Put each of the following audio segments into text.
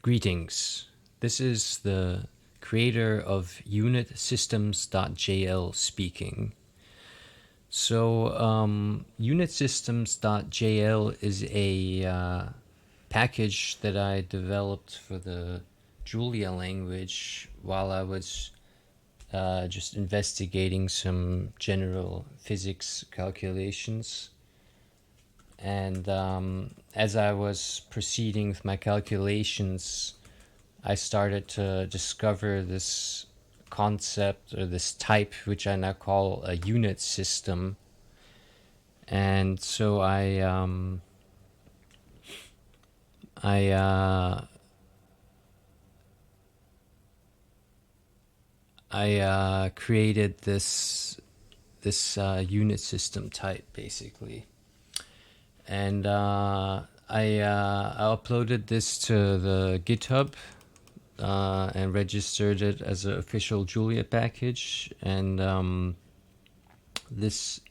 Greetings. This is the creator of UnitSystems.jl speaking. So, UnitSystems.jl is a package that I developed for the Julia language while I was just investigating some general physics calculations. And as I was proceeding with my calculations, I started to discover this concept or this type, which I now call a unit system. And so I created this unit system type basically. And I uploaded this to the GitHub and registered it as an official Julia package. And this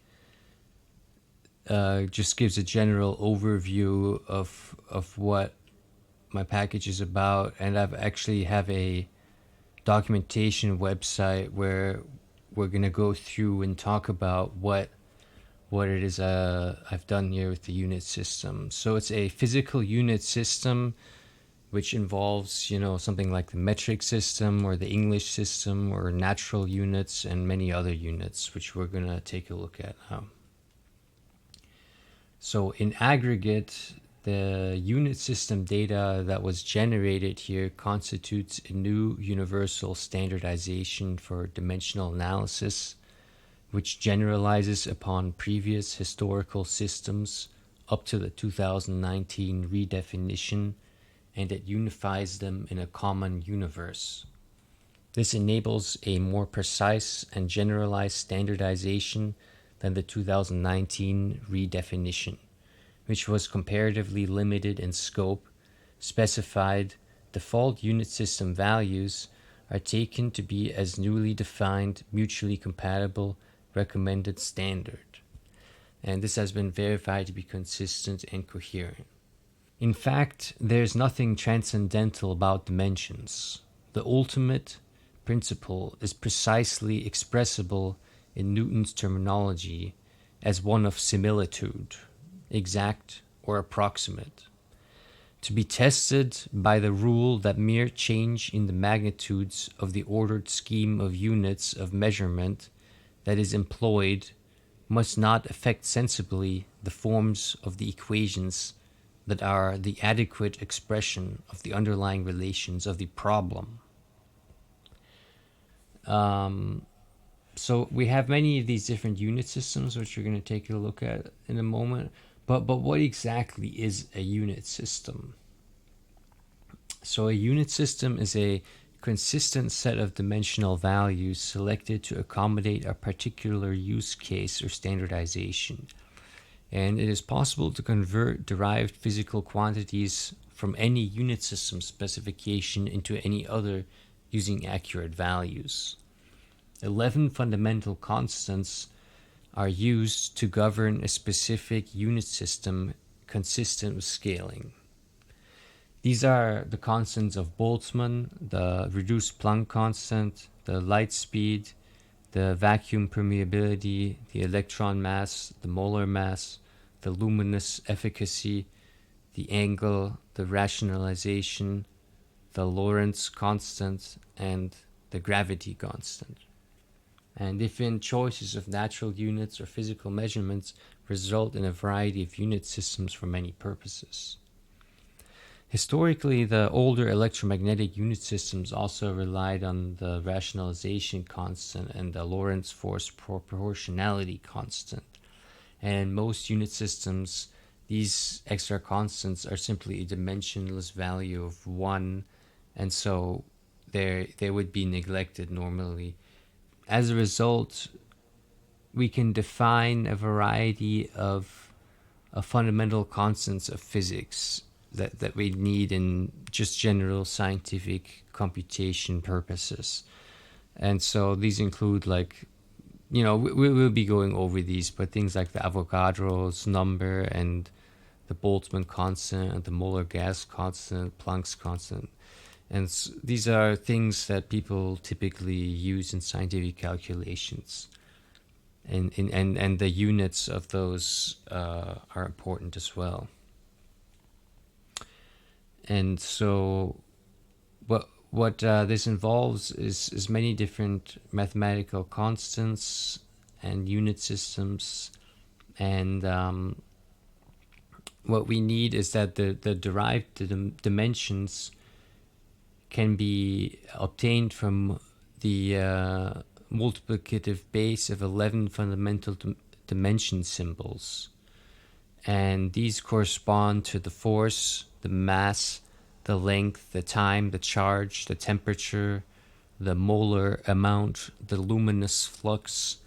just gives a general overview of what my package is about. And I've actually have a documentation website where we're going to go through and talk about what it is I've done here with the unit system. So it's a physical unit system, which involves, something like the metric system or the English system or natural units and many other units, which we're going to take a look at now. So in aggregate, the unit system data that was generated here constitutes a new universal standardization for dimensional analysis, which generalizes upon previous historical systems up to the 2019 redefinition, and it unifies them in a common universe. This enables a more precise and generalized standardization than the 2019 redefinition, which was comparatively limited in scope. Specified default unit system values are taken to be as newly defined, mutually compatible, recommended standard. And this has been verified to be consistent and coherent. In fact, there's nothing transcendental about dimensions. The ultimate principle is precisely expressible in Newton's terminology as one of similitude, exact or approximate, to be tested by the rule that mere change in the magnitudes of the ordered scheme of units of measurement that is employed must not affect sensibly the forms of the equations that are the adequate expression of the underlying relations of the problem. So we have many of these different unit systems, which we're going to take a look at in a moment. But what exactly is a unit system? So a unit system is a consistent set of dimensional values selected to accommodate a particular use case or standardization. And it is possible to convert derived physical quantities from any unit system specification into any other using accurate values. 11 fundamental constants are used to govern a specific unit system consistent with scaling. These are the constants of Boltzmann, the reduced Planck constant, the light speed, the vacuum permeability, the electron mass, the molar mass, the luminous efficacy, the angle, the rationalization, the Lorentz constant, and the gravity constant. And if in choices of natural units or physical measurements result in a variety of unit systems for many purposes. Historically, the older electromagnetic unit systems also relied on the rationalization constant and the Lorentz force proportionality constant. And in most unit systems, these extra constants are simply a dimensionless value of 1, and so they would be neglected normally. As a result, we can define a variety of fundamental constants of physics that we need in just general scientific computation purposes. And so these include we will be going over these, but things like the Avogadro's number and the Boltzmann constant and the molar gas constant, Planck's constant. And these are things that people typically use in scientific calculations. And the units of those are important as well. And so what this involves is many different mathematical constants and unit systems. And what we need is that the derived dimensions can be obtained from the multiplicative base of 11 fundamental dimension symbols. And these correspond to the force, the mass, the length, the time, the charge, the temperature, the molar amount, the luminous flux,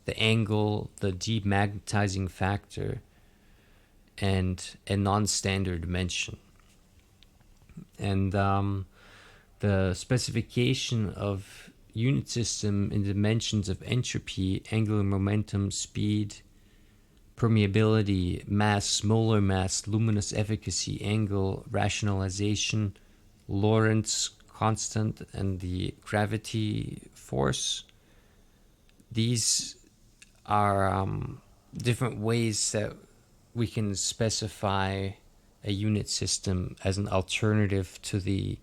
the angle, the demagnetizing factor, and a non-standard dimension. And the specification of unit system in dimensions of entropy, angular momentum, speed, permeability, mass, molar mass, luminous efficacy, angle, rationalization, Lorentz constant, and the gravity force. These are different ways that we can specify a unit system as an alternative to the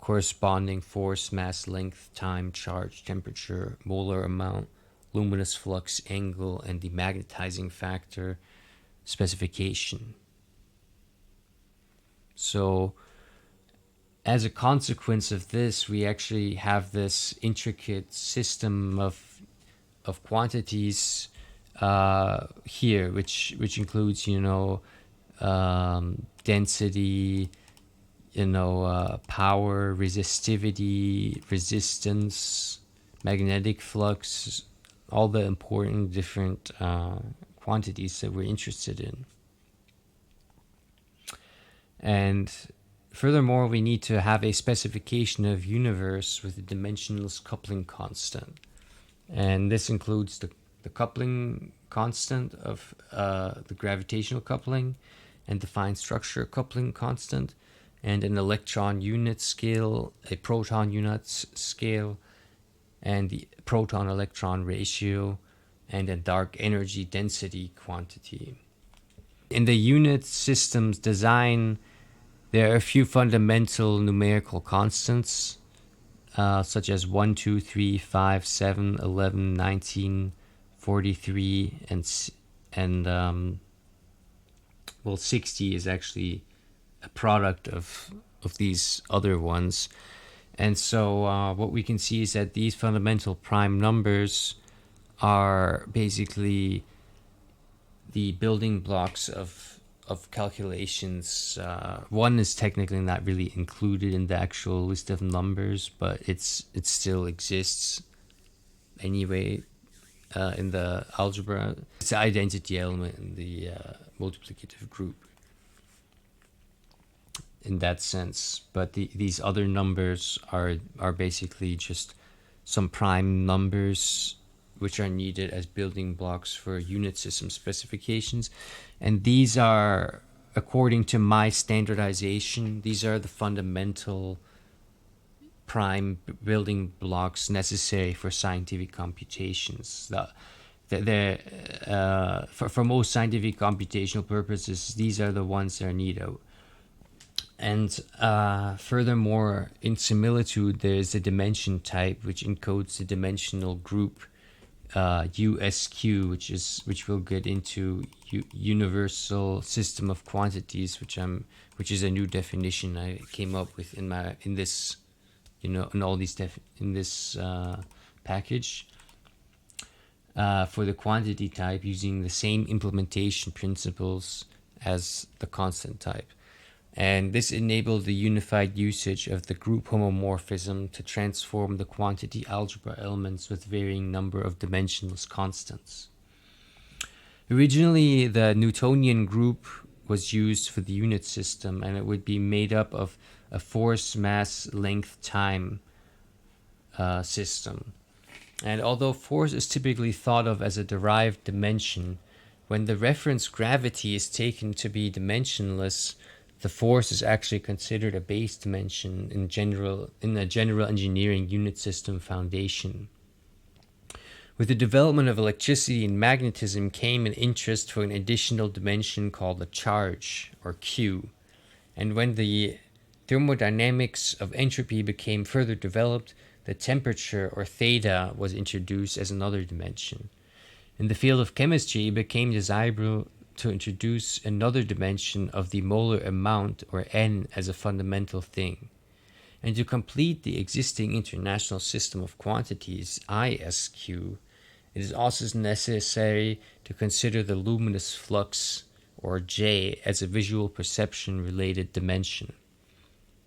corresponding force, mass, length, time, charge, temperature, molar amount, luminous flux, angle, and the magnetizing factor specification. So as a consequence of this, we actually have this intricate system of quantities here, which includes, density, power, resistivity, resistance, magnetic flux, all the important different quantities that we're interested in. And furthermore, we need to have a specification of universe with a dimensionless coupling constant. And this includes the coupling constant of the gravitational coupling and defined structure coupling constant, and an electron unit scale, a proton unit scale, and the proton-electron ratio, and a dark energy density quantity. In the unit systems design, there are a few fundamental numerical constants, such as 1, 2, 3, 5, 7, 11, 19, 43, and 60 is actually a product of these other ones. And so what we can see is that these fundamental prime numbers are basically the building blocks of calculations. One is technically not really included in the actual list of numbers, but it still exists anyway in the algebra. It's an identity element in the multiplicative group in that sense. But these other numbers are basically just some prime numbers which are needed as building blocks for unit system specifications. And these are, according to my standardization, these are the fundamental prime building blocks necessary for scientific computations. For most scientific computational purposes, these are the ones that are needed. And furthermore, in similitude, there's a dimension type which encodes the dimensional group USQ, which we'll get into, universal system of quantities, which is a new definition I came up with in this package for the quantity type, using the same implementation principles as the constant type. And this enabled the unified usage of the group homomorphism to transform the quantity algebra elements with varying number of dimensionless constants. Originally, the Newtonian group was used for the unit system, and it would be made up of a force, mass, length, time system. And although force is typically thought of as a derived dimension, When the reference gravity is taken to be dimensionless, the force is actually considered a base dimension in a general engineering unit system foundation. With the development of electricity and magnetism came an interest for an additional dimension called a charge, or Q. And when the thermodynamics of entropy became further developed, the temperature, or theta, was introduced as another dimension. In the field of chemistry, it became desirable to introduce another dimension of the molar amount, or N, as a fundamental thing. And to complete the existing international system of quantities, ISQ, it is also necessary to consider the luminous flux, or J, as a visual perception-related dimension.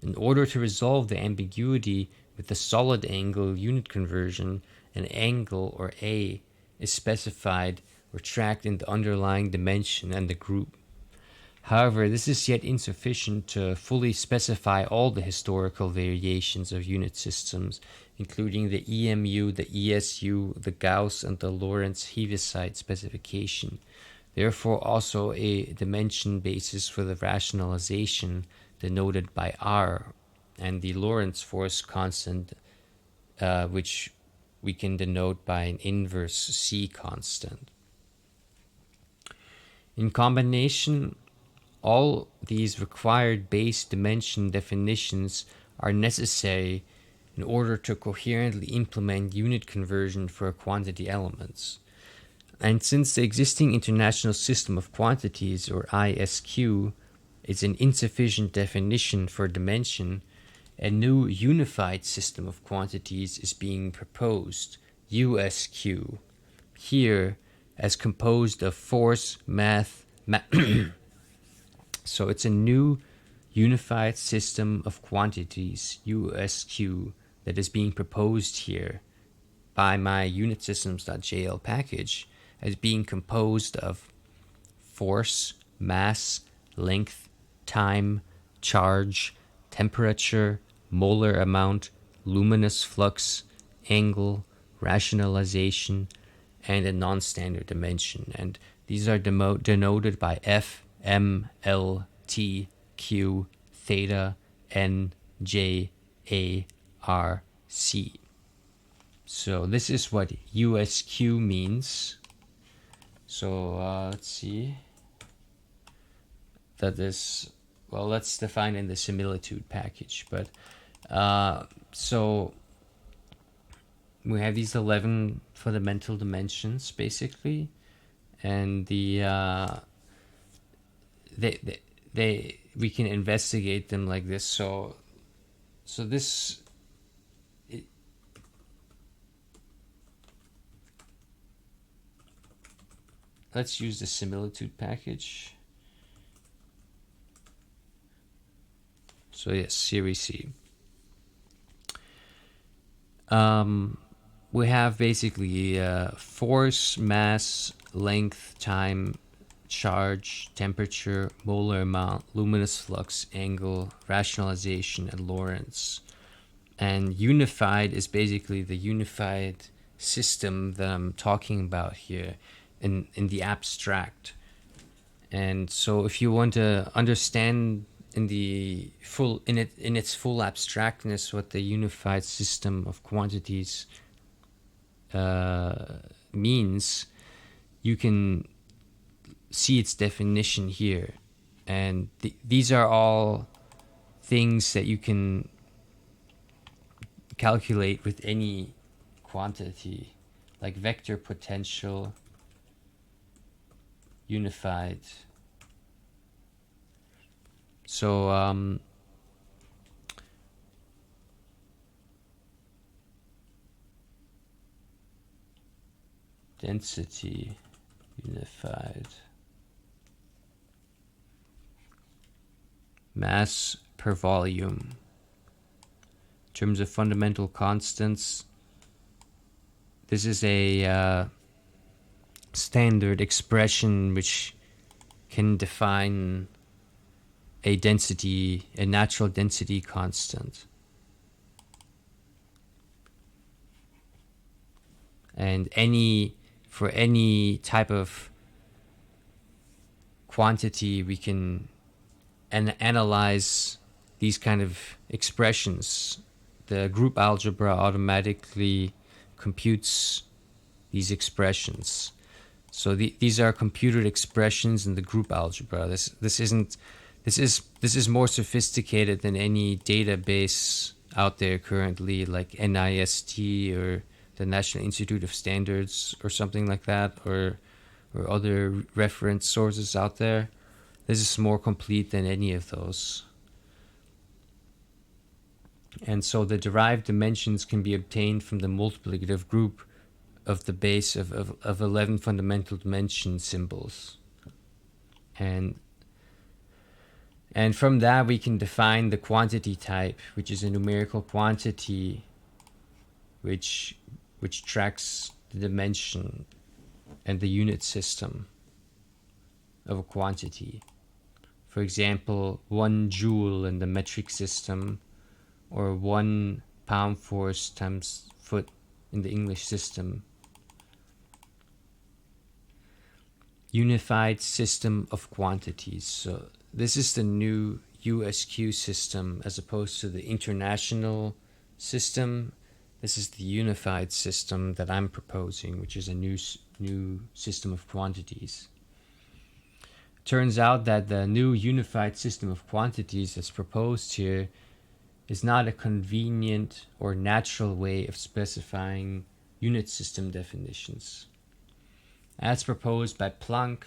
In order to resolve the ambiguity with the solid angle unit conversion, an angle, or A, is specified or tracked in the underlying dimension and the group. However, this is yet insufficient to fully specify all the historical variations of unit systems, including the EMU, the ESU, the Gauss, and the Lorentz-Heaviside specification. Therefore, also a dimension basis for the rationalization denoted by R, and the Lorentz force constant, which we can denote by an inverse C constant. In combination, all these required base dimension definitions are necessary in order to coherently implement unit conversion for quantity elements. And since the existing international system of quantities, or ISQ, is an insufficient definition for dimension, a new unified system of quantities is being proposed, USQ, here as composed of force, so it's a new unified system of quantities, USQ, that is being proposed here by my UnitSystems.jl package as being composed of force, mass, length, time, charge, temperature, molar amount, luminous flux, angle, rationalization, and a non-standard dimension. And these are denoted by F, M, L, T, Q, theta, N, J, A, R, C. So this is what USQ means. So let's see. That is, well, let's define in the similitude package. But so we have these 11 fundamental dimensions basically, and we can investigate them like this. So this. Let's use the similitude package. So yes, here we see. We have basically force, mass, length, time, charge, temperature, molar amount, luminous flux, angle, rationalization, and Lorentz. And unified is basically the unified system that I'm talking about here in the abstract. And so if you want to understand in its full abstractness what the unified system of quantities means, you can see its definition here. And these are all things that you can calculate with any quantity, like vector potential, unified. So density, unified. Mass per volume. In terms of fundamental constants, this is a standard expression which can define a natural density constant. And for any type of quantity, we can analyze these kind of expressions. The group algebra automatically computes these expressions. So these are computed expressions in the group algebra. This is more sophisticated than any database out there currently, like NIST or the National Institute of Standards or something like that, or other reference sources out there. This is more complete than any of those. And so the derived dimensions can be obtained from the multiplicative group of the base of 11 fundamental dimension symbols. And from that we can define the quantity type, which is a numerical quantity which tracks the dimension and the unit system of a quantity. For example, 1 joule in the metric system, or 1 pound force times foot in the English system. Unified system of quantities. So this is the new USQ system as opposed to the international system. This is the unified system that I'm proposing, which is a new system of quantities. Turns out that the new unified system of quantities that's proposed here is not a convenient or natural way of specifying unit system definitions. As proposed by Planck,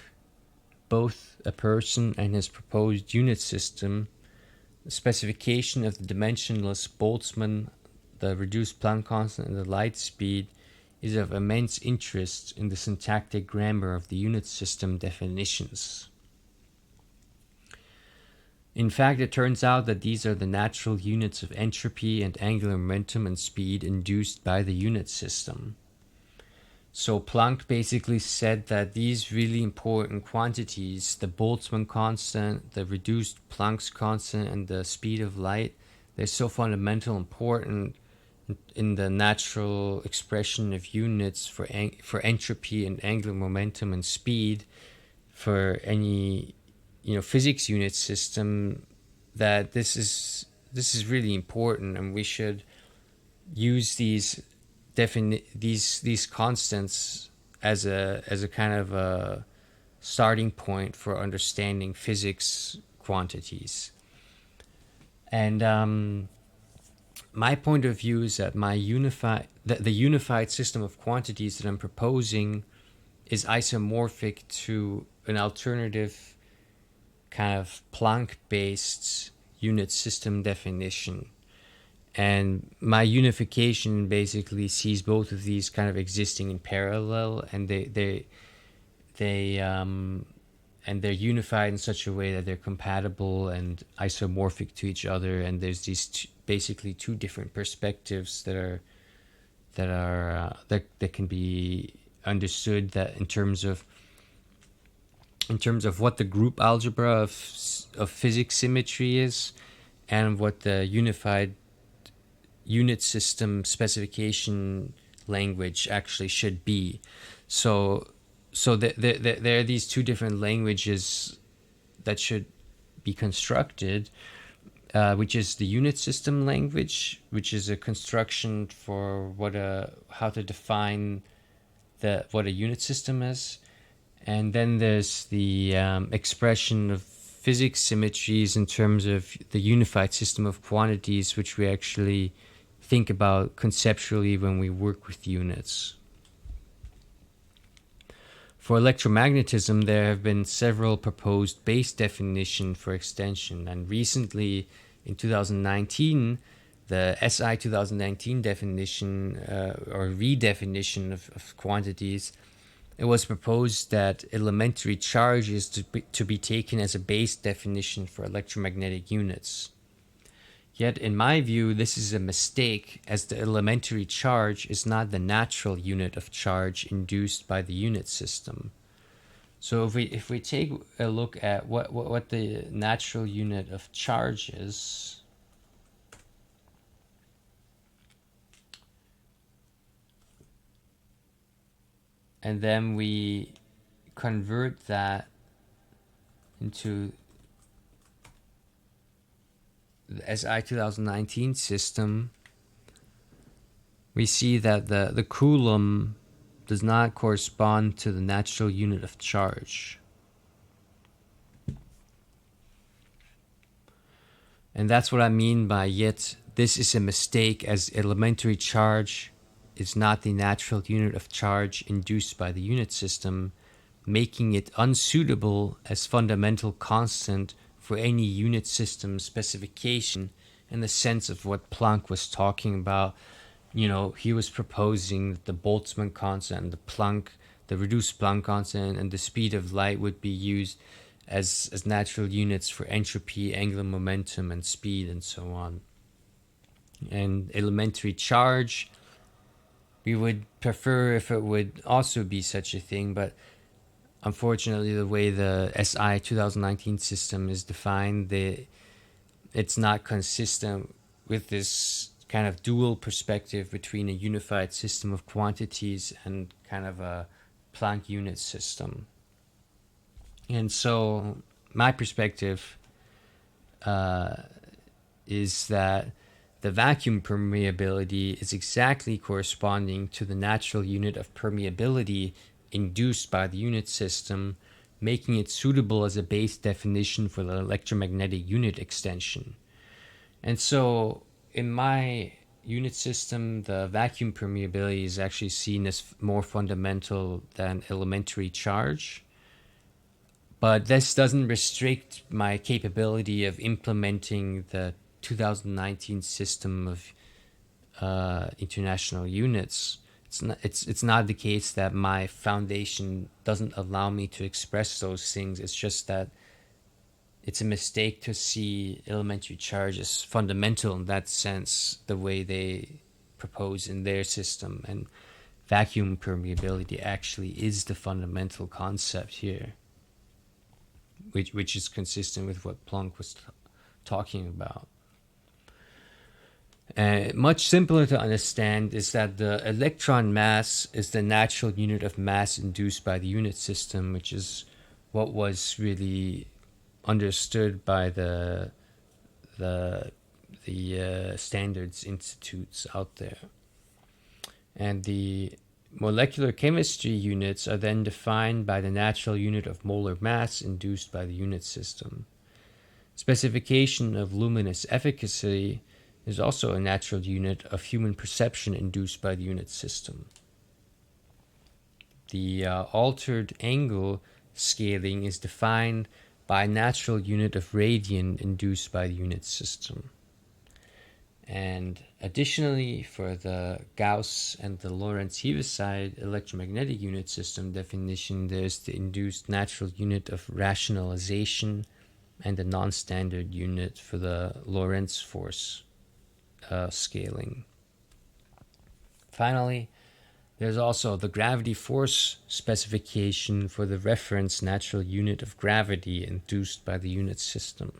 both a person and his proposed unit system, the specification of the dimensionless Boltzmann, the reduced Planck constant, and the light speed is of immense interest in the syntactic grammar of the unit system definitions. In fact, it turns out that these are the natural units of entropy and angular momentum and speed induced by the unit system. So Planck basically said that these really important quantities, the Boltzmann constant, the reduced Planck's constant, and the speed of light, they're so fundamental important in the natural expression of units for entropy and angular momentum and speed for any physics unit system, that this is really important, and we should use these constants as a kind of a starting point for understanding physics quantities. And my point of view is that the unified system of quantities that I'm proposing is isomorphic to an alternative kind of Planck-based unit system definition. And my unification basically sees both of these kind of existing in parallel, and they're unified in such a way that they're compatible and isomorphic to each other. And there's these basically two different perspectives that can be understood, that in terms of what the group algebra of physics symmetry is, and what the unified unit system specification language actually should be. So there are these two different languages that should be constructed, which is the unit system language, which is a construction for how to define what a unit system is. And then there's the expression of physics symmetries in terms of the unified system of quantities, which we actually think about conceptually when we work with units. For electromagnetism, there have been several proposed base definitions for extension, and recently in 2019, the SI 2019 definition or redefinition of quantities, it was proposed that elementary charge is to be taken as a base definition for electromagnetic units. Yet, in my view, this is a mistake, as the elementary charge is not the natural unit of charge induced by the unit system. So if we take a look at what the natural unit of charge is, and then we convert that into the SI 2019 system, we see that the coulomb does not correspond to the natural unit of charge. And that's what I mean by yet this is a mistake, as elementary charge is not the natural unit of charge induced by the unit system, making it unsuitable as fundamental constant for any unit system specification in the sense of what Planck was talking about. He was proposing that the Boltzmann constant, the reduced Planck constant, and the speed of light would be used as natural units for entropy, angular momentum, and speed, and so on. And elementary charge, we would prefer if it would also be such a thing, but unfortunately, the way the SI 2019 system is defined, it's not consistent with this kind of dual perspective between a unified system of quantities and kind of a Planck unit system. And so my perspective is that the vacuum permeability is exactly corresponding to the natural unit of permeability induced by the unit system, making it suitable as a base definition for the electromagnetic unit extension. And so in my unit system, the vacuum permeability is actually seen as more fundamental than elementary charge. But this doesn't restrict my capability of implementing the 2019 system of international units. It's not the case that my foundation doesn't allow me to express those things. It's just that it's a mistake to see elementary charge as fundamental in that sense, the way they propose in their system. And vacuum permeability actually is the fundamental concept here, which is consistent with what Planck was talking about. Much simpler to understand is that the electron mass is the natural unit of mass induced by the unit system, which is what was really understood by the standards institutes out there. And the molecular chemistry units are then defined by the natural unit of molar mass induced by the unit system. Specification of luminous efficacy is also a natural unit of human perception induced by the unit system. The altered angle scaling is defined by a natural unit of radian induced by the unit system. And additionally, for the Gauss and the Lorentz-Heaviside electromagnetic unit system definition, there's the induced natural unit of rationalization and the non-standard unit for the Lorentz force scaling. Finally, there's also the gravity force specification for the reference natural unit of gravity induced by the unit system,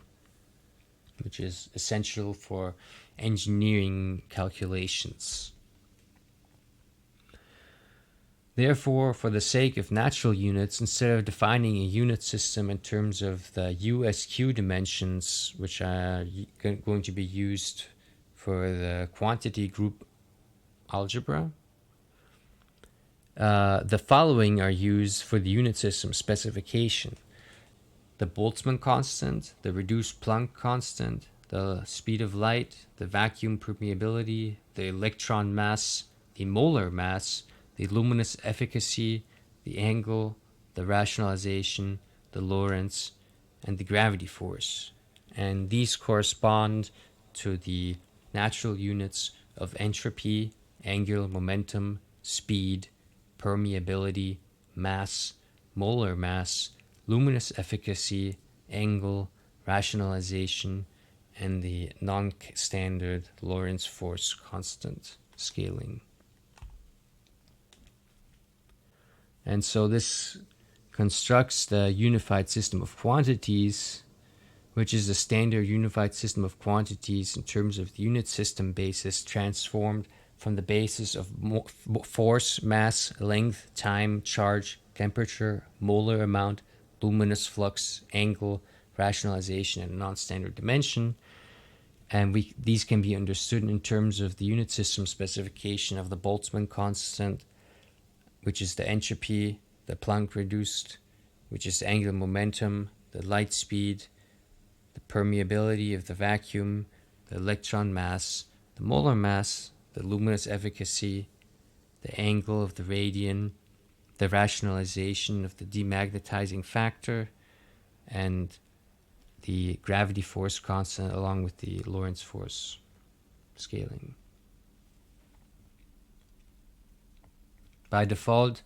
which is essential for engineering calculations. Therefore, for the sake of natural units, instead of defining a unit system in terms of the USQ dimensions, which are going to be used for the quantity group algebra, the following are used for the unit system specification: the Boltzmann constant, the reduced Planck constant, the speed of light, the vacuum permeability, the electron mass, the molar mass, the luminous efficacy, the angle, the rationalization, the Lorentz, and the gravity force. And these correspond to the natural units of entropy, angular momentum, speed, permeability, mass, molar mass, luminous efficacy, angle, rationalization, and the non-standard Lorentz force constant scaling. And so this constructs the unified system of quantities, which is a standard unified system of quantities in terms of the unit system basis transformed from the basis of force, mass, length, time, charge, temperature, molar amount, luminous flux, angle, rationalization, and non-standard dimension. And these can be understood in terms of the unit system specification of the Boltzmann constant, which is the entropy, the Planck reduced, which is the angular momentum, the light speed, the permeability of the vacuum, the electron mass, the molar mass, the luminous efficacy, the angle of the radian, the rationalization of the demagnetizing factor, and the gravity force constant along with the Lorentz force scaling. By default,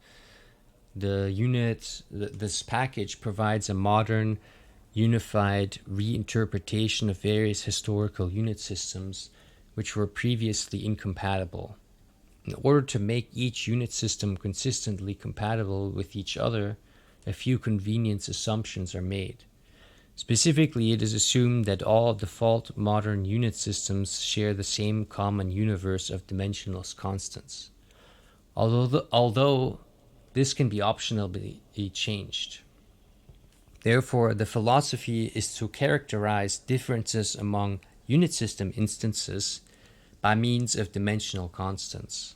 this package provides a modern, unified reinterpretation of various historical unit systems which were previously incompatible. In order to make each unit system consistently compatible with each other, a few convenience assumptions are made. Specifically, it is assumed that all default modern unit systems share the same common universe of dimensionless constants. Although this can be optionally changed. Therefore, the philosophy is to characterize differences among unit system instances by means of dimensional constants.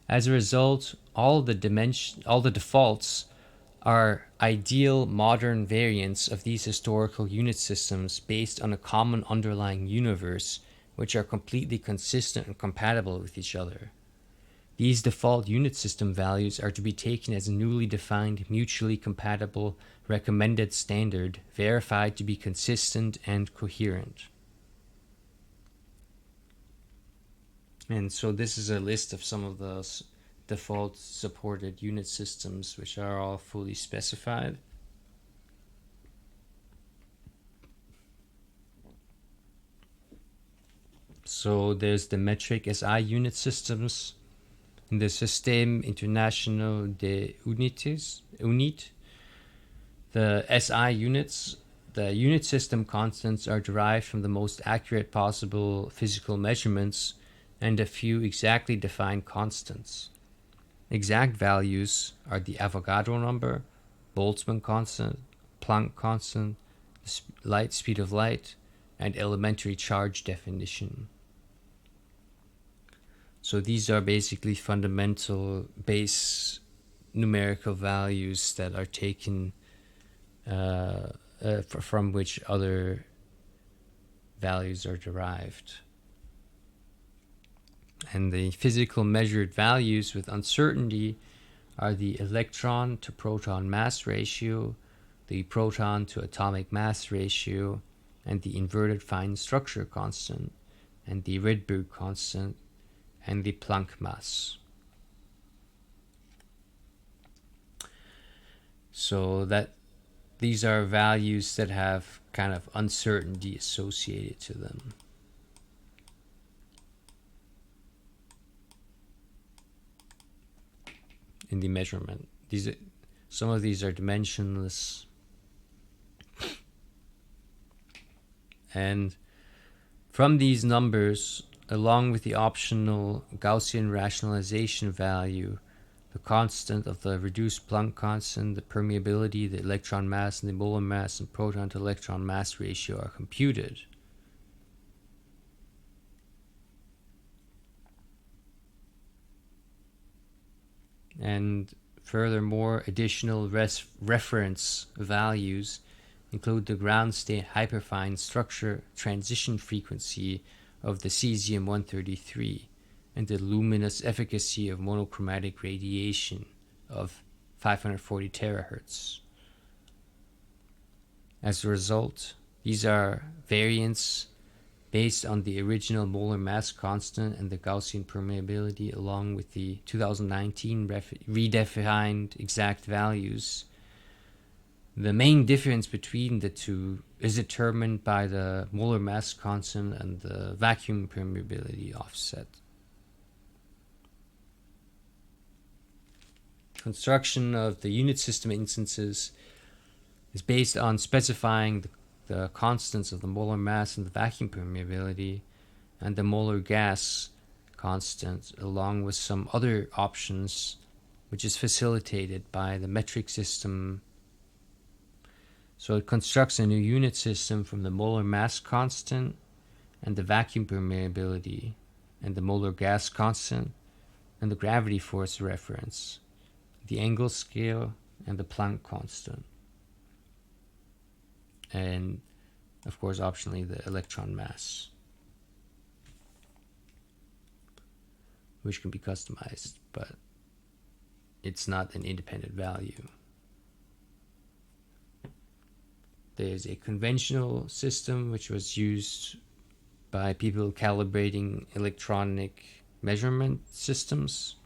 As a result, all the defaults are ideal modern variants of these historical unit systems based on a common underlying universe, which are completely consistent and compatible with each other. These default unit system values are to be taken as a newly defined, mutually compatible, recommended standard, verified to be consistent and coherent. And so this is a list of some of the default supported unit systems, which are all fully specified. So there's the metric SI unit systems. In the Système International des Unités, the SI units, the unit system constants are derived from the most accurate possible physical measurements and a few exactly defined constants. Exact values are the Avogadro number, Boltzmann constant, Planck constant, the light speed of light, and elementary charge definition. So these are basically fundamental base numerical values that are taken from which other values are derived. And the physical measured values with uncertainty are the electron to proton mass ratio, the proton to atomic mass ratio, and the inverted fine structure constant, and the Rydberg constant, and the Planck mass. So that these are values that have kind of uncertainty associated to them. In the measurement. Some of these are dimensionless. And from these numbers, along with the optional Gaussian rationalization value, the constant of the reduced Planck constant, the permeability, the electron mass, and the molar mass and proton to electron mass ratio are computed. And furthermore, additional reference values include the ground state hyperfine structure transition frequency of the cesium-133 and the luminous efficacy of monochromatic radiation of 540 terahertz. As a result, these are variants based on the original molar mass constant and the Gaussian permeability, along with the 2019 redefined exact values. The main difference between the two is determined by the molar mass constant and the vacuum permeability offset. Construction of the unit system instances is based on specifying the constants of the molar mass and the vacuum permeability and the molar gas constant, along with some other options, which is facilitated by the metric system So it constructs a new unit system from the molar mass constant and the vacuum permeability and the molar gas constant and the gravity force reference, the angle scale, and the Planck constant. And of course, optionally, the electron mass, which can be customized, but it's not an independent value. There's a conventional system which was used by people calibrating electronic measurement systems.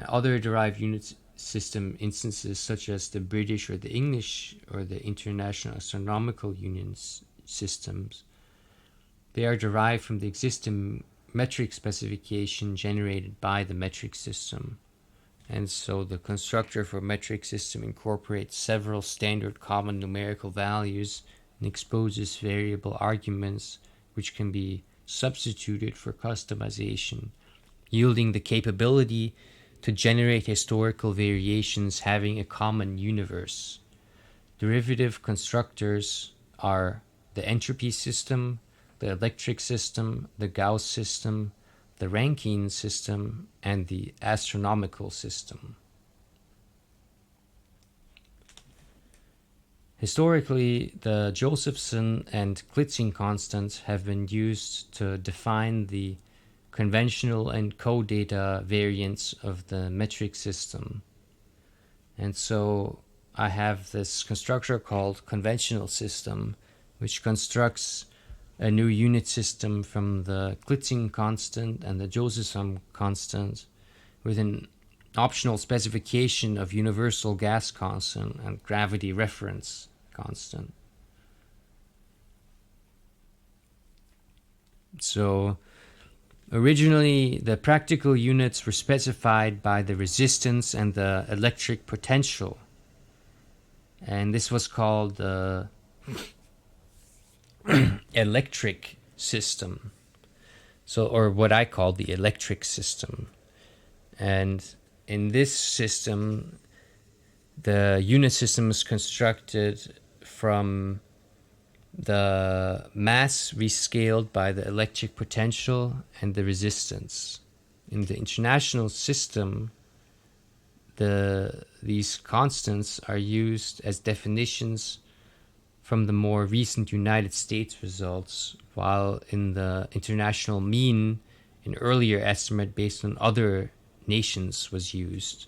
Other derived unit system instances, such as the British or the English or the International Astronomical Union systems, they are derived from the existing metric specification generated by the metric system. And so the constructor for metric system incorporates several standard common numerical values and exposes variable arguments which can be substituted for customization, yielding the capability to generate historical variations having a common universe. Derivative constructors are the entropy system, the electric system, the Gauss system, the Rankine system, and the astronomical system. Historically, the Josephson and Klitzing constants have been used to define the conventional and codata variants of the metric system. And so I have this constructor called conventional system, which constructs a new unit system from the Klitzing constant and the Josephson constant with an optional specification of universal gas constant and gravity reference constant. So originally, the practical units were specified by the resistance and the electric potential. And this was called the electric system. So, or what I call the electric system. And in this system, the unit system is constructed from the mass rescaled by the electric potential and the resistance. In the international system, these constants are used as definitions from the more recent United States results, while in the international mean, an earlier estimate based on other nations was used.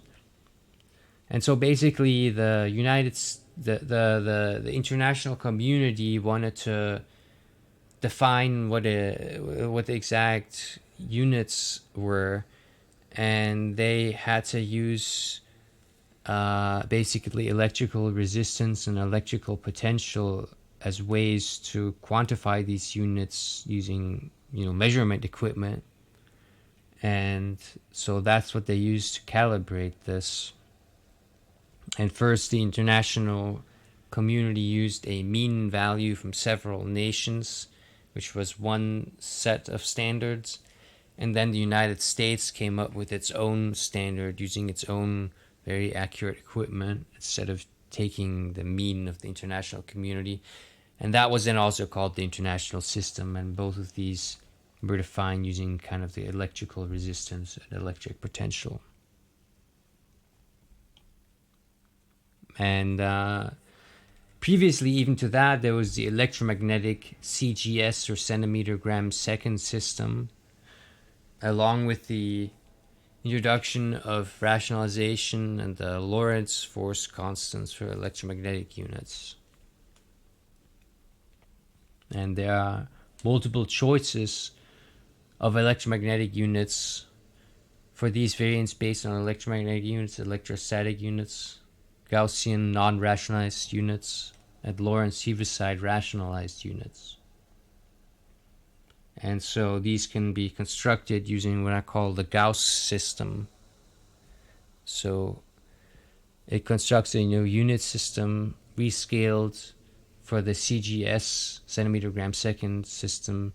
And so basically the international community wanted to define what the exact units were, and they had to use basically electrical resistance and electrical potential as ways to quantify these units using measurement equipment. And so that's what they used to calibrate this. And first, the international community used a mean value from several nations, which was one set of standards. And then the United States came up with its own standard using its own very accurate equipment instead of taking the mean of the international community. And that was then also called the international system. And both of these were defined using kind of the electrical resistance and electric potential. And previously, even to that, there was the electromagnetic CGS, or centimeter gram second system, along with the introduction of rationalization and the Lorentz force constants for electromagnetic units. And there are multiple choices of electromagnetic units for these variants based on electromagnetic units, electrostatic units, Gaussian non-rationalized units, and Lorentz-Heaviside rationalized units. And so these can be constructed using what I call the Gauss system. So it constructs a new unit system rescaled for the CGS, centimeter gram second system,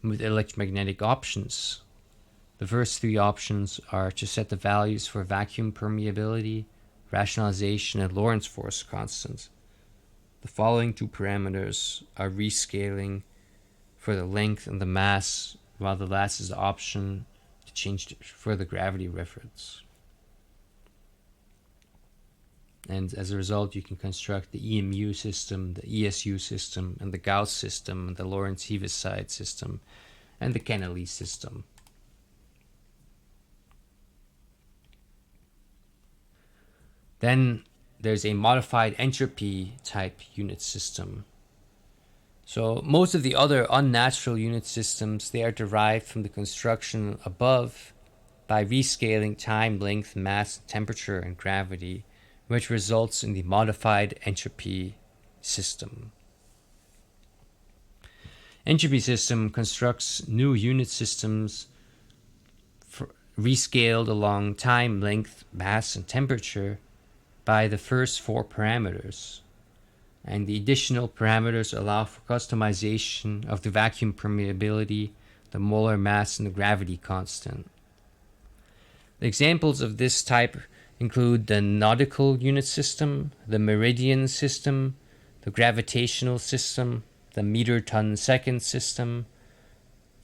with electromagnetic options. The first three options are to set the values for vacuum permeability, rationalization, and Lorentz force constants. the following two parameters are rescaling for the length and the mass, while the last is the option to change for the gravity reference. And as a result, you can construct the EMU system, the ESU system, and the Gauss system, and the Lorentz-Heaviside system, and the Kennelly system. Then there's a modified entropy type unit system. So most of the other unnatural unit systems, they are derived from the construction above by rescaling time, length, mass, temperature, and gravity, which results in the modified entropy system. Entropy system constructs new unit systems rescaled along time, length, mass, and temperature by the first four parameters. And the additional parameters allow for customization of the vacuum permeability, the molar mass, and the gravity constant. The examples of this type include the nautical unit system, the meridian system, the gravitational system, the meter-ton-second system,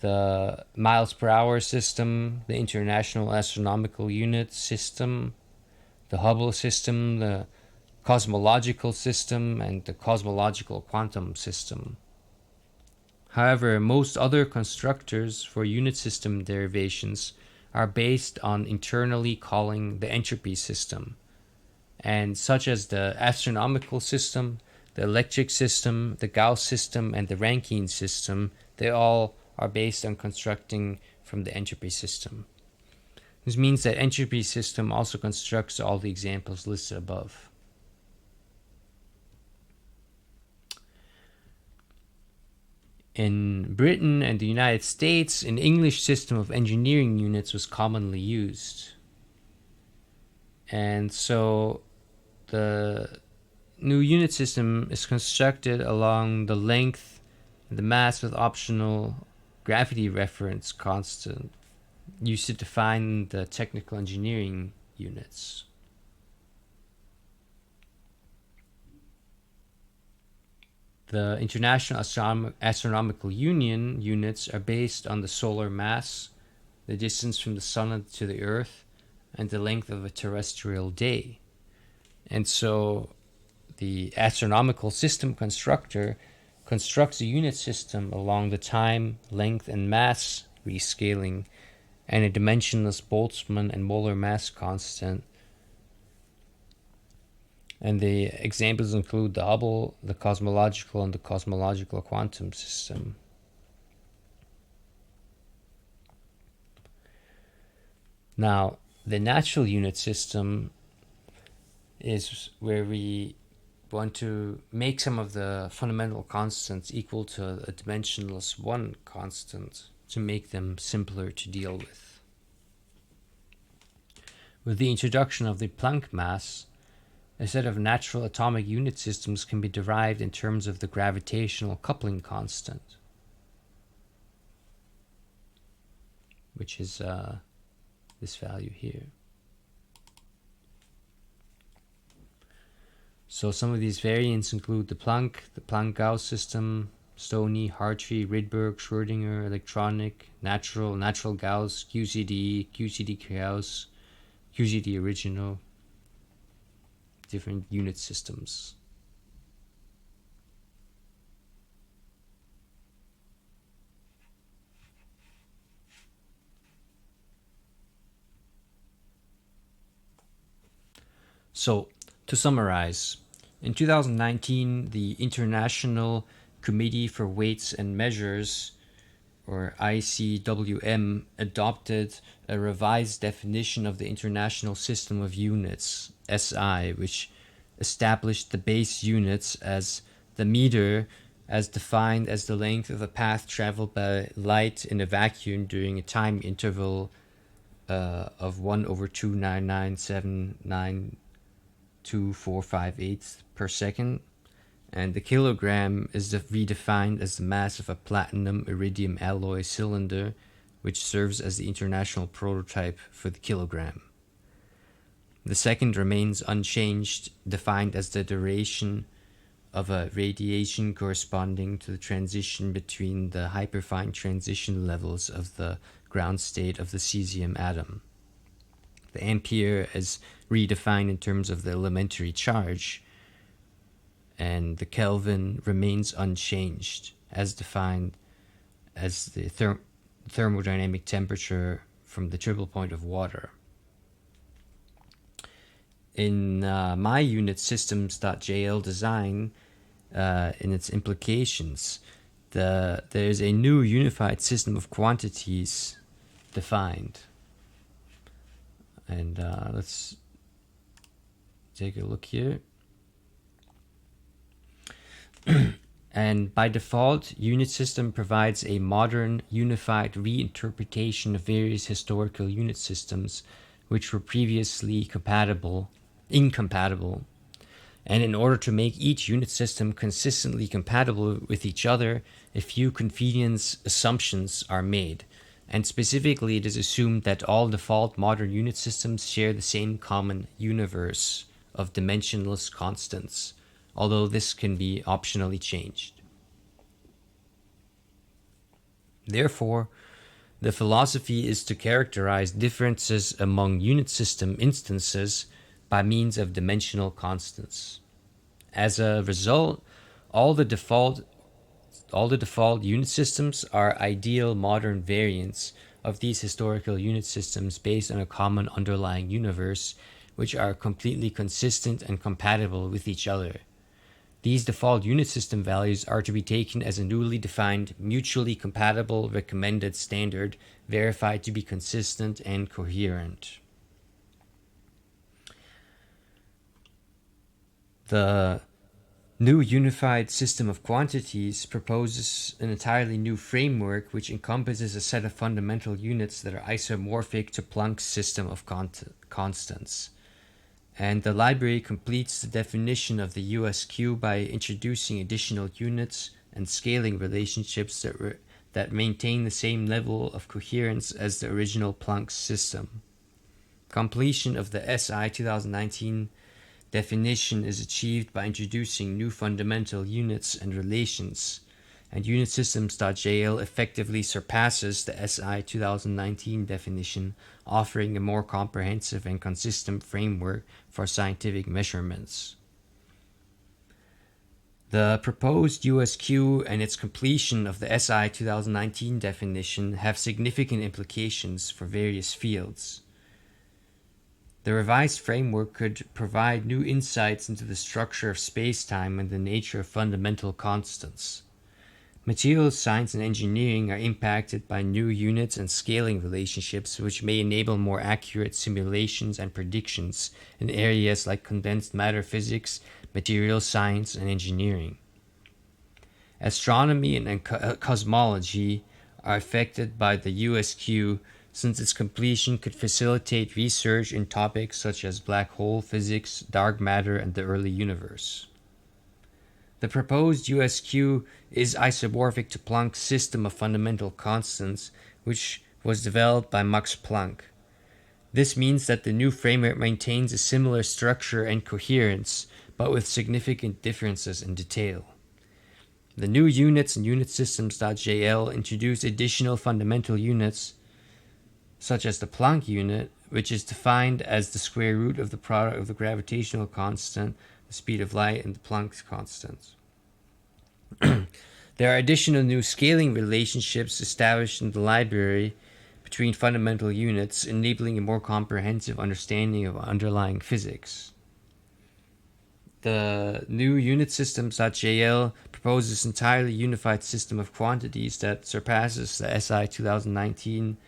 the miles per hour system, the International Astronomical Unit system, the Hubble system, the cosmological system, and the cosmological quantum system. However, most other constructors for unit system derivations are based on internally calling the entropy system, and such as the astronomical system, the electric system, the Gauss system, and the Rankine system, they all are based on constructing from the entropy system. This means that entropy system also constructs all the examples listed above. In Britain and the United States, an English system of engineering units was commonly used. And so the new unit system is constructed along the length and the mass with optional gravity reference constant used to define the technical engineering units. The International Astronomical Union units are based on the solar mass, the distance from the sun to the earth, and the length of a terrestrial day. And so the astronomical system constructor constructs a unit system along the time, length, and mass rescaling and a dimensionless Boltzmann and molar mass constant. And the examples include the Hubble, the cosmological, and the cosmological quantum system. Now, the natural unit system is where we want to make some of the fundamental constants equal to a dimensionless one constant to make them simpler to deal with. With the introduction of the Planck mass, a set of natural atomic unit systems can be derived in terms of the gravitational coupling constant, which is this value here. So some of these variants include the Planck-Gauss system, Stoney, Hartree, Rydberg, Schrödinger, electronic, natural Gauss, QCD, QCD-Gauss, QCD original, different unit systems. So, to summarize, in 2019, the International Committee for Weights and Measures, or ICWM, adopted a revised definition of the International System of Units, SI, which established the base units as the meter as defined as the length of a path traveled by light in a vacuum during a time interval of 1/299792458 per second, and the kilogram is redefined as the mass of a platinum iridium alloy cylinder, which serves as the international prototype for the kilogram. The second remains unchanged, defined as the duration of a radiation corresponding to the transition between the hyperfine transition levels of the ground state of the cesium atom. The ampere is redefined in terms of the elementary charge, and the Kelvin remains unchanged, as defined as the thermodynamic temperature from the triple point of water. In my UnitSystems.jl design, in its implications, there's a new unified system of quantities defined. And let's take a look here. And by default, UnitSystem provides a modern, unified reinterpretation of various historical unit systems which were previously incompatible. And in order to make each unit system consistently compatible with each other, a few convenience assumptions are made. And specifically, it is assumed that all default modern unit systems share the same common universe of dimensionless constants, although this can be optionally changed. Therefore, the philosophy is to characterize differences among unit system instances by means of dimensional constants. As a result, all the default unit systems are ideal modern variants of these historical unit systems based on a common underlying universe, which are completely consistent and compatible with each other. These default unit system values are to be taken as a newly defined, mutually compatible recommended standard, verified to be consistent and coherent. The new unified system of quantities proposes an entirely new framework which encompasses a set of fundamental units that are isomorphic to Planck's system of constants. And the library completes the definition of the USQ by introducing additional units and scaling relationships that maintain the same level of coherence as the original Planck system. Completion of the SI 2019 definition is achieved by introducing new fundamental units and relations, and UnitSystems.jl effectively surpasses the SI 2019 definition, offering a more comprehensive and consistent framework for scientific measurements. The proposed USQ and its completion of the SI 2019 definition have significant implications for various fields. The revised framework could provide new insights into the structure of space-time and the nature of fundamental constants. Materials science and engineering are impacted by new units and scaling relationships, which may enable more accurate simulations and predictions in areas like condensed matter physics, materials science, and engineering. Astronomy and cosmology are affected by the USQ, since its completion could facilitate research in topics such as black hole physics, dark matter, and the early universe. The proposed USQ is isomorphic to Planck's system of fundamental constants, which was developed by Max Planck. This means that the new framework maintains a similar structure and coherence, but with significant differences in detail. The new units in UnitSystems.jl introduce additional fundamental units, such as the Planck unit, which is defined as the square root of the product of the gravitational constant, the speed of light, and the Planck's constant. There are additional new scaling relationships established in the library between fundamental units, enabling a more comprehensive understanding of underlying physics. The new UnitSystems.jl proposes an entirely unified system of quantities that surpasses the SI 2019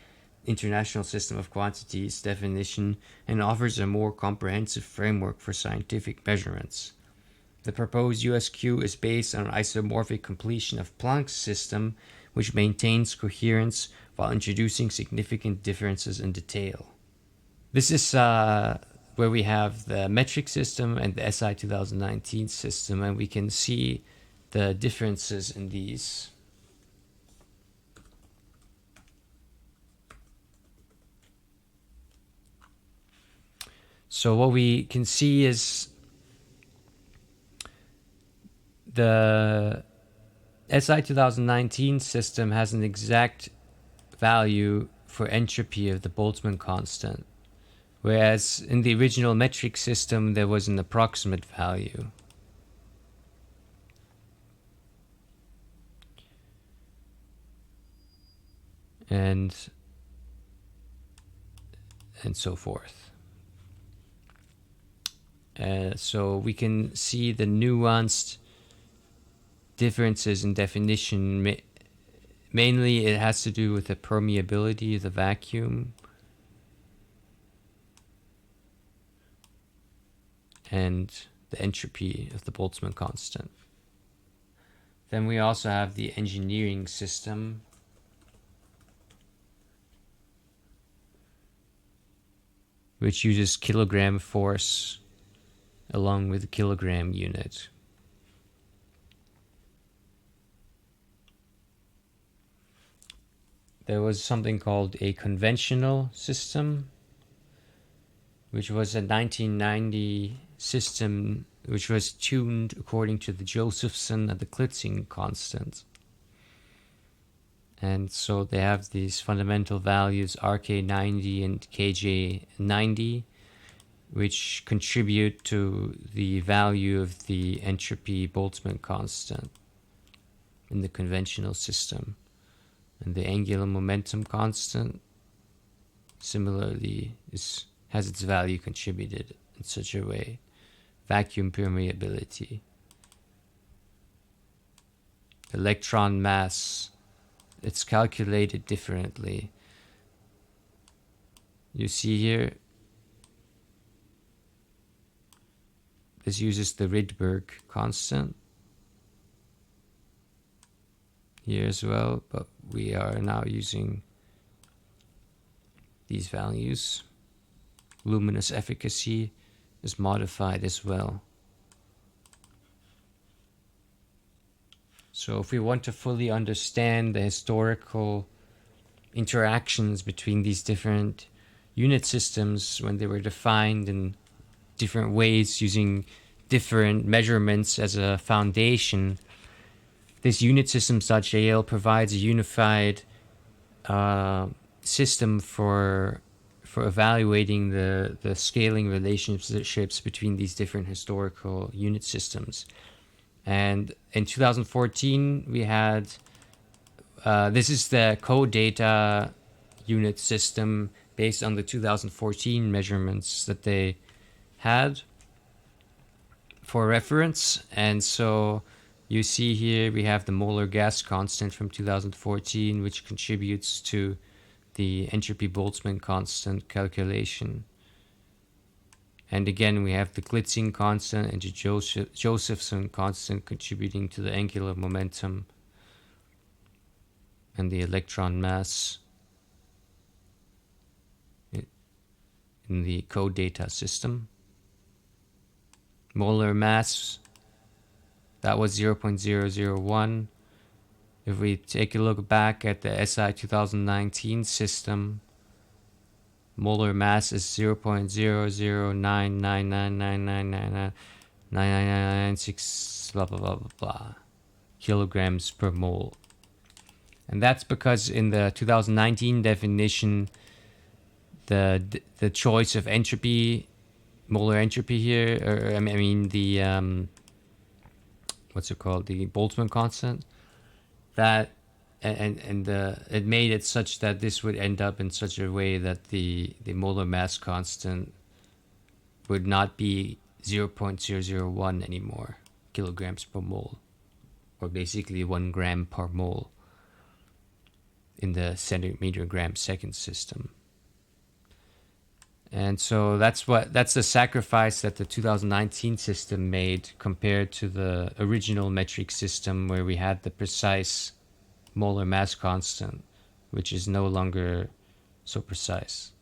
International System of Quantities definition and offers a more comprehensive framework for scientific measurements. The proposed USQ is based on an isomorphic completion of Planck's system, which maintains coherence while introducing significant differences in detail. This is where we have the metric system and the SI 2019 system, and we can see the differences in these. So what we can see is the SI 2019 system has an exact value for entropy of the Boltzmann constant, whereas in the original metric system there was an approximate value. And so forth. So we can see the nuanced differences in definition. Mainly it has to do with the permeability of the vacuum and the entropy of the Boltzmann constant. Then we also have the engineering system, which uses kilogram force along with the kilogram unit. There was something called a conventional system, which was a 1990 system which was tuned according to the Josephson and the Klitzing constant. And so they have these fundamental values RK90 and KJ90, which contribute to the value of the entropy Boltzmann constant in the conventional system. And the angular momentum constant similarly has its value contributed in such a way. Vacuum permeability. Electron mass, it's calculated differently. You see here, this uses the Rydberg constant here as well, but we are now using these values. Luminous efficacy is modified as well. So if we want to fully understand the historical interactions between these different unit systems when they were defined in different ways using different measurements as a foundation, this UnitSystems.jl provides a unified system for evaluating the scaling relationships between these different historical unit systems. And in 2014, we had, this is the code data unit system based on the 2014 measurements that they had for reference. And so you see here we have the molar gas constant from 2014, which contributes to the entropy Boltzmann constant calculation. And again, we have the Klitzing constant and the Josephson constant contributing to the angular momentum and the electron mass in the code data system. Molar mass, that was 0.001. If we take a look back at the SI 2019 system, molar mass is 0.0099999999996 blah blah blah blah blah kilograms per mole. And that's because in the 2019 definition, the choice of entropy, molar entropy here, or I mean the what's it called, the Boltzmann constant, that it made it such that this would end up in such a way that the molar mass constant would not be 0.001 anymore kilograms per mole, or basically 1 gram per mole in the centimeter gram second system. And so that's the sacrifice that the 2019 system made compared to the original metric system, where we had the precise molar mass constant, which is no longer so precise.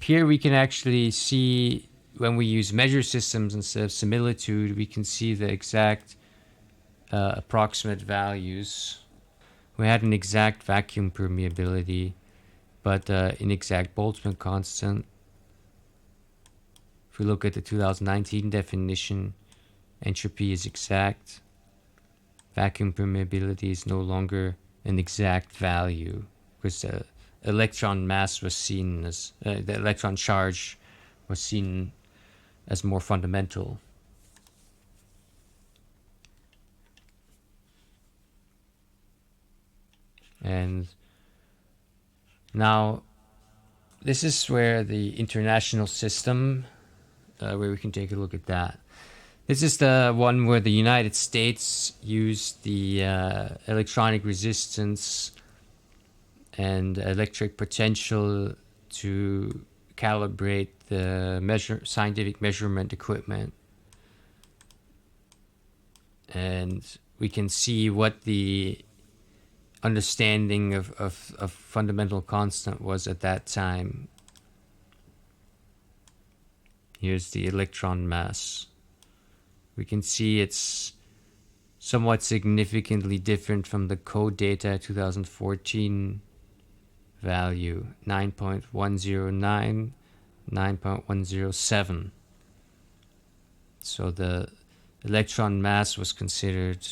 Here we can actually see, when we use measure systems instead of similitude, we can see the exact approximate values. We had an exact vacuum permeability, but inexact Boltzmann constant. If we look at the 2019 definition, entropy is exact. Vacuum permeability is no longer an exact value because the electron mass was seen as, the electron charge was seen as more fundamental. And now this is where the international system, where we can take a look at that. This is the one where the United States used the electronic resistance and electric potential to calibrate the scientific measurement equipment. And we can see what the understanding of fundamental constant was at that time. Here's the electron mass. We can see it's somewhat significantly different from the code data 2014 value, 9.109, 9.107. So the electron mass was considered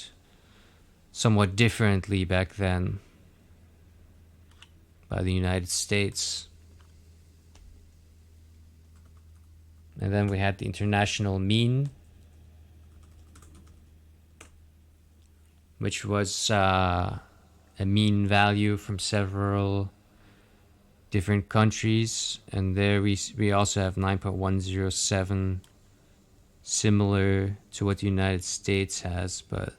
somewhat differently back then by the United States. And then we had the international mean, which was a mean value from several different countries. And there we also have 9.107, similar to what the United States has, but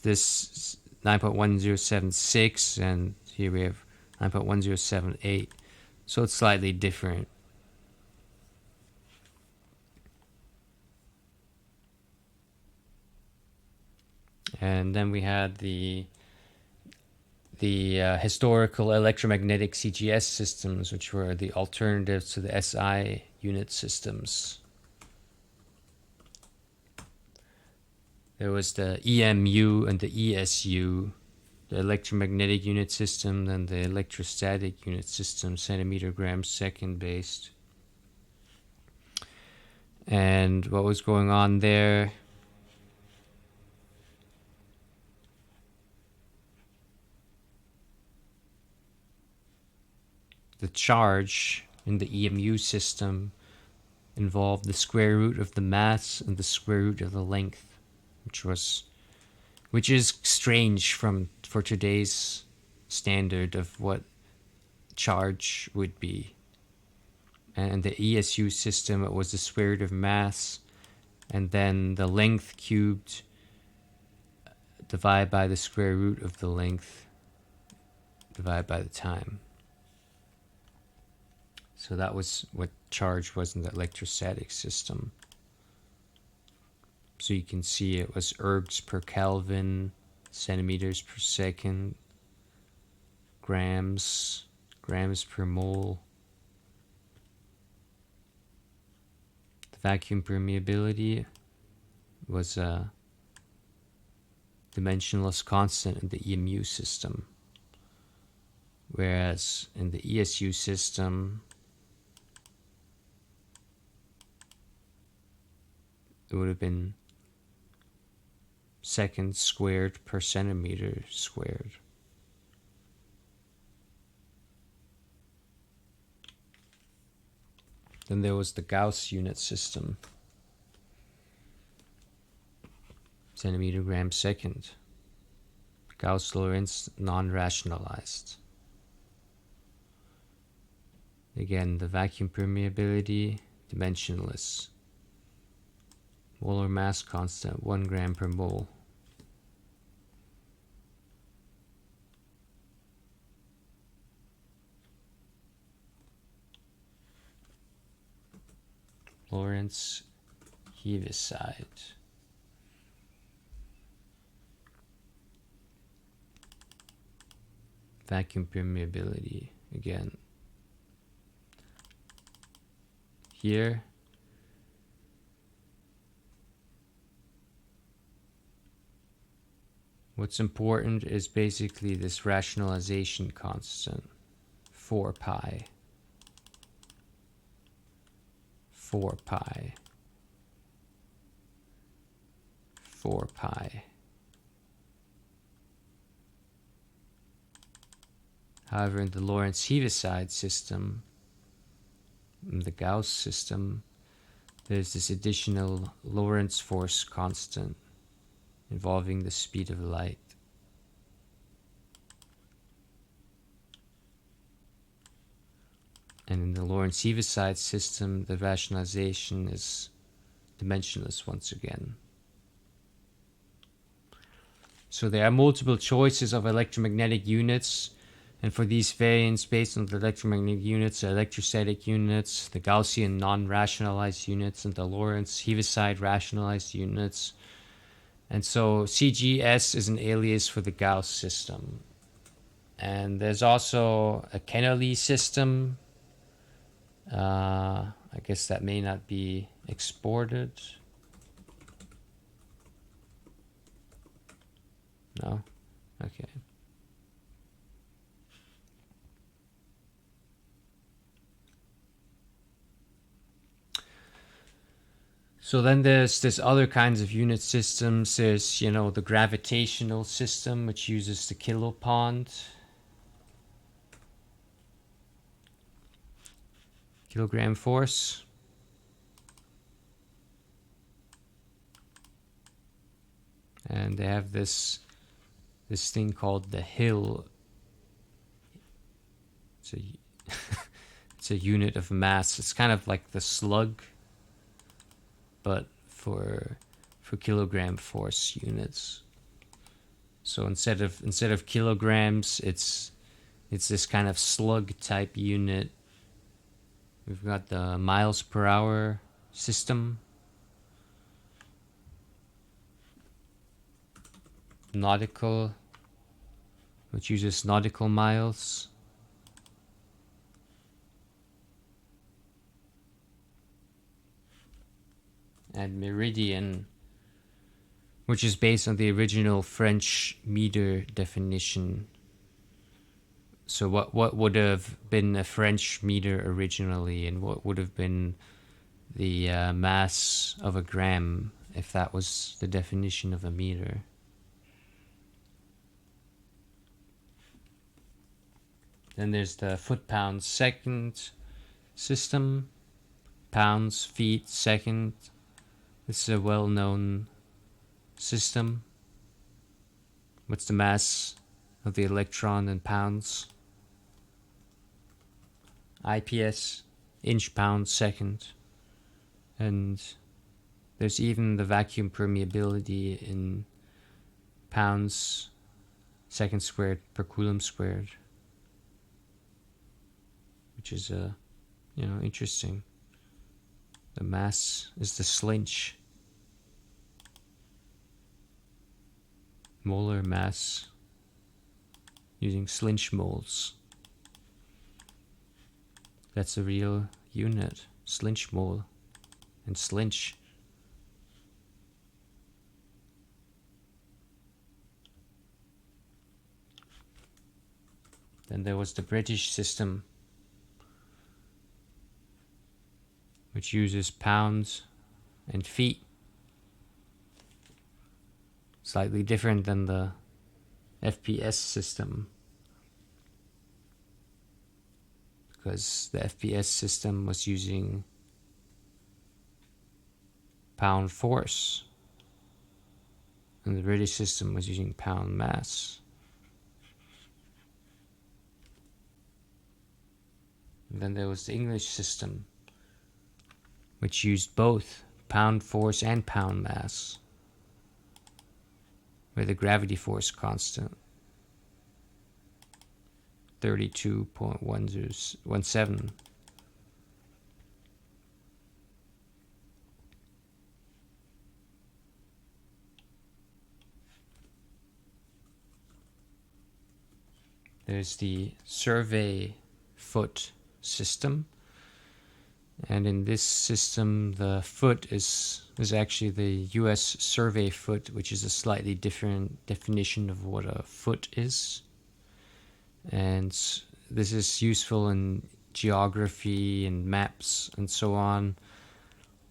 this 9.1076, and here we have 9.1078, so it's slightly different. And then we had the historical electromagnetic CGS systems, which were the alternatives to the SI unit systems. There was the EMU and the ESU, the electromagnetic unit system, and the electrostatic unit system, centimeter grams second based. And what was going on there? The charge in the EMU system involved the square root of the mass and the square root of the length, which is strange for today's standard of what charge would be. And the ESU system, it was the square root of mass, and then the length cubed divided by the square root of the length divided by the time. So that was what charge was in the electrostatic system. So you can see it was ergs per Kelvin, centimeters per second, grams per mole. The vacuum permeability was a dimensionless constant in the EMU system, whereas in the ESU system it would have been seconds squared per centimeter squared. Then there was the Gauss unit system, centimeter gram second. Gauss-Lorentz non-rationalized. Again, the vacuum permeability, dimensionless. Molar mass constant, 1 gram per mole. Lorentz heaviside. Vacuum permeability again. Here what's important is basically this rationalization constant, 4 pi. 4 pi. 4 pi. However, in the Lorentz-Heaviside system, in the Gauss system, there's this additional Lorentz force constant involving the speed of light. And in the Lorentz-Heaviside system, the rationalization is dimensionless once again. So there are multiple choices of electromagnetic units, and for these variants based on the electromagnetic units, the electrostatic units, the Gaussian non-rationalized units, and the Lorentz-Heaviside rationalized units. And so CGS is an alias for the Gauss system. And there's also a Kennelly system. I guess that may not be exported. No? Okay. So then there's this other kinds of unit systems. There's, the gravitational system, which uses the kilopond. Kilogram force. And they have this thing called the Hill. It's a unit of mass. It's kind of like the slug, but for kilogram force units. So instead of kilograms, it's this kind of slug type unit. We've got the miles per hour system, nautical, which uses nautical miles. And meridian, which is based on the original French meter definition. So what would have been a French meter originally, and what would have been the mass of a gram if that was the definition of a meter? Then there's the foot-pounds second system. Pounds, feet, second. This is a well-known system. What's the mass of the electron in pounds? IPS, inch-pound second. And there's even the vacuum permeability in pounds second squared per coulomb squared, which is interesting. The mass is the Slinch. Molar mass using Slinch moles. That's a real unit. Slinch mole and Slinch. Then there was the British system, which uses pounds and feet. Slightly different than the FPS system, because the FPS system was using pound force, and the British system was using pound mass. And then there was the English system, which used both pound force and pound mass, with a gravity force constant 32.117. There's the survey foot system, and in this system the foot is actually the US survey foot, which is a slightly different definition of what a foot is. And this is useful in geography and maps and so on,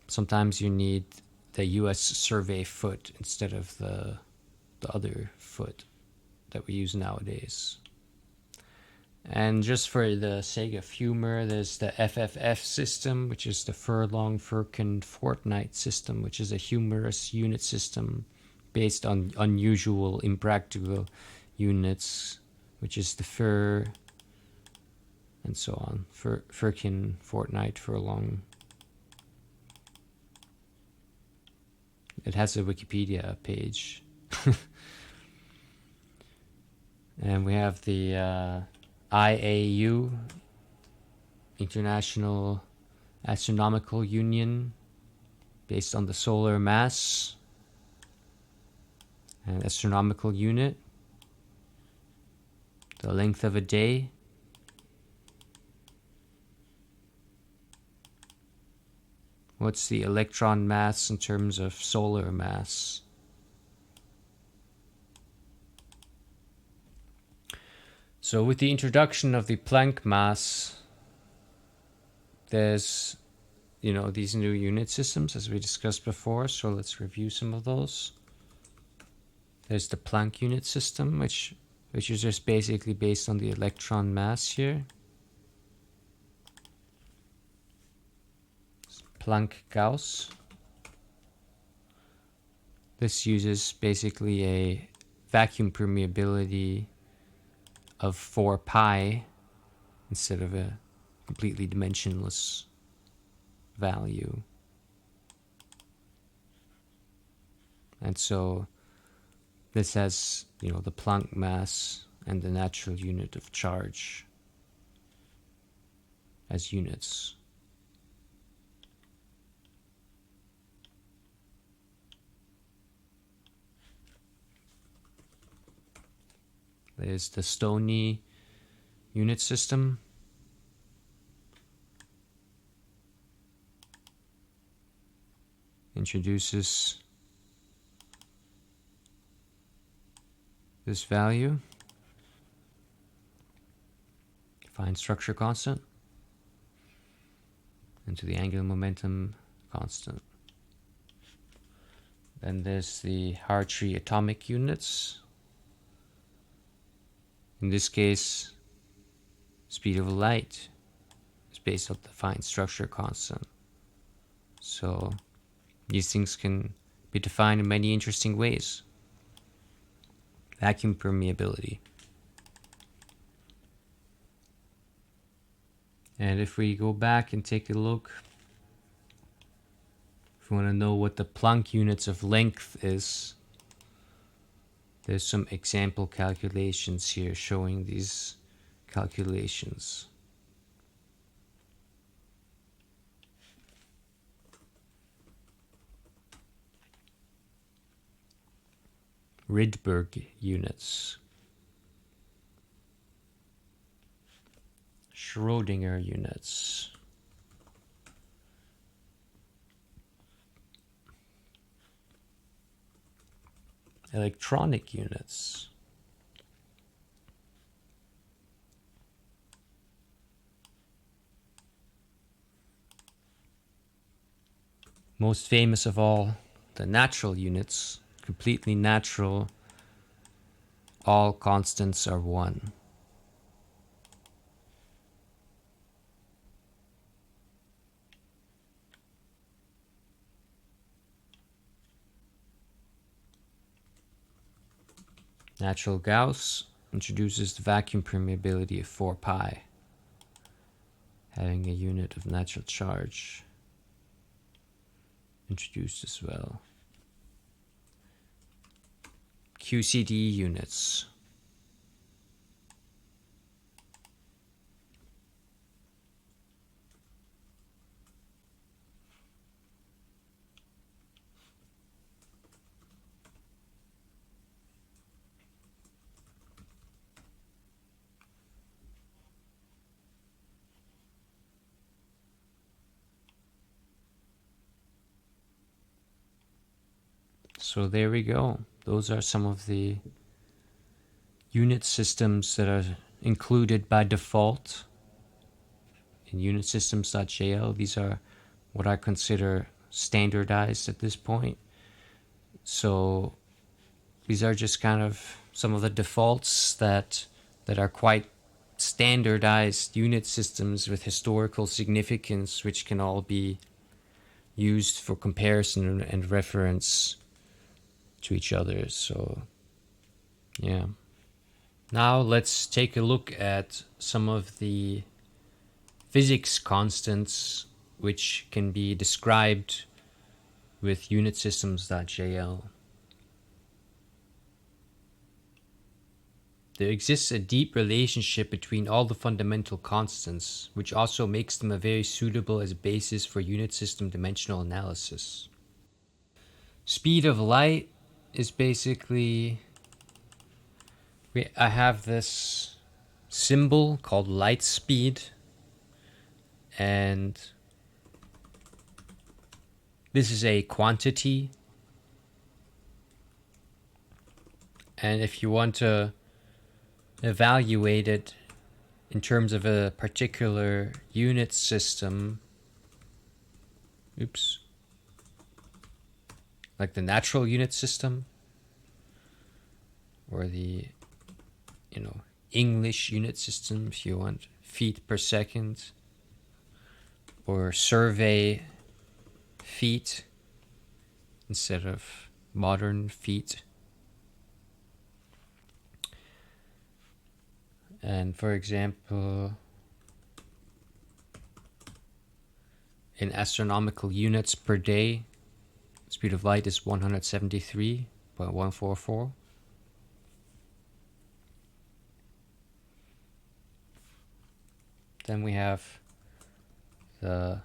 Sometimes you need the US survey foot instead of the other foot that we use nowadays. And just for the sake of humor, there's the FFF system, which is the furlong Firkin fortnight system, which is a humorous unit system based on unusual, impractical units, which is the fur, and so on. Firkin fortnight, furlong. It has a Wikipedia page. And we have the IAU, International Astronomical Union, based on the solar mass and astronomical unit, the length of a day, what's the electron mass in terms of solar mass. So with the introduction of the Planck mass, there's, these new unit systems as we discussed before. So let's review some of those. There's the Planck unit system, which is just basically based on the electron mass here. Planck-Gauss. This uses basically a vacuum permeability of 4 pi instead of a completely dimensionless value. And so this has, the Planck mass and the natural unit of charge as units. There's the Stony unit system. Introduces this value, find structure constant, into the angular momentum constant. Then there's the Hartree atomic units. In this case, speed of light is based on the defined structure constant. So these things can be defined in many interesting ways. Vacuum permeability. And if we go back and take a look, if we want to know what the Planck units of length is, there's some example calculations here showing these calculations. Rydberg units. Schrödinger units. Electronic units. Most famous of all, the natural units, completely natural, all constants are 1. Natural Gauss introduces the vacuum permeability of 4 pi, having a unit of natural charge introduced as well. QCD units. So there we go. Those are some of the unit systems that are included by default in UnitSystems.jl. These are what I consider standardized at this point. So these are just kind of some of the defaults that are quite standardized unit systems with historical significance, which can all be used for comparison and reference to each other. So yeah. Now let's take a look at some of the physics constants which can be described with UnitSystems.jl. There exists a deep relationship between all the fundamental constants, which also makes them a very suitable as a basis for unit system dimensional analysis. Speed of light is basically, I have this symbol called light speed, and this is a quantity. And if you want to evaluate it in terms of a particular unit system, like the natural unit system, or the, English unit system, if you want feet per second, or survey feet instead of modern feet. And for example, in astronomical units per day, speed of light is 173.144. Then we have the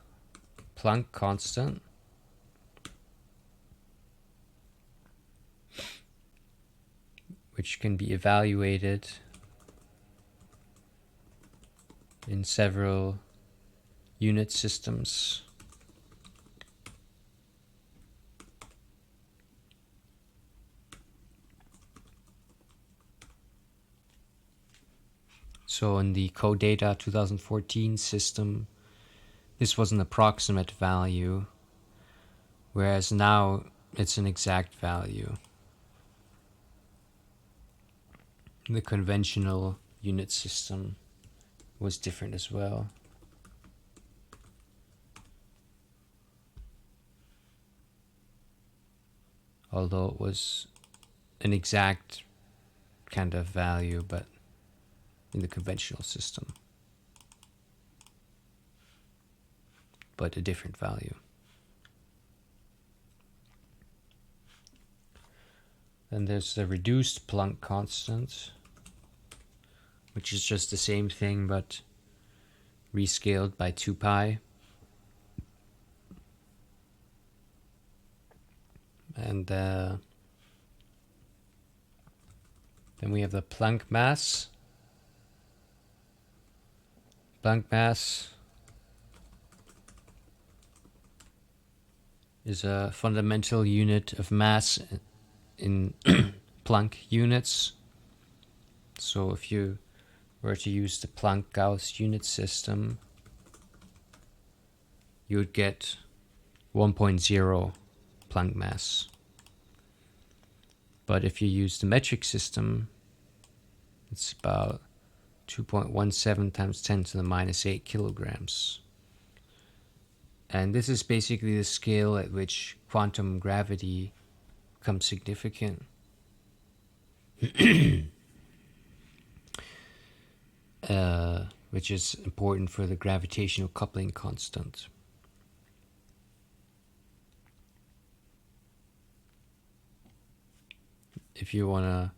Planck constant, which can be evaluated in several unit systems. So in the CodeData 2014 system, this was an approximate value, whereas now it's an exact value. The conventional unit system was different as well. Although it was an exact kind of value, but in the conventional system, but a different value. Then there's the reduced Planck constant, which is just the same thing but rescaled by 2 pi. And then we have the Planck mass. Planck mass is a fundamental unit of mass in Planck units. So if you were to use the Planck-Gauss unit system, you would get 1.0 Planck mass. But if you use the metric system, it's about 2.17 times 10 to the minus 8 kilograms. And this is basically the scale at which quantum gravity becomes significant. Which is important for the gravitational coupling constant. If you want to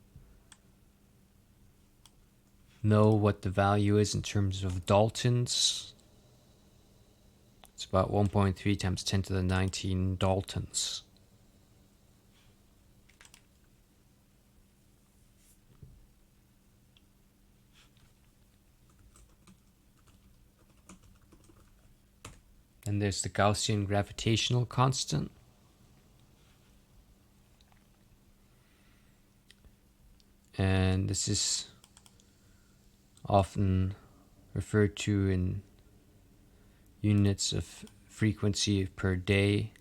know what the value is in terms of Daltons, it's about 1.3 times 10 to the 19 Daltons. And there's the Gaussian gravitational constant. And this is often referred to in units of frequency per day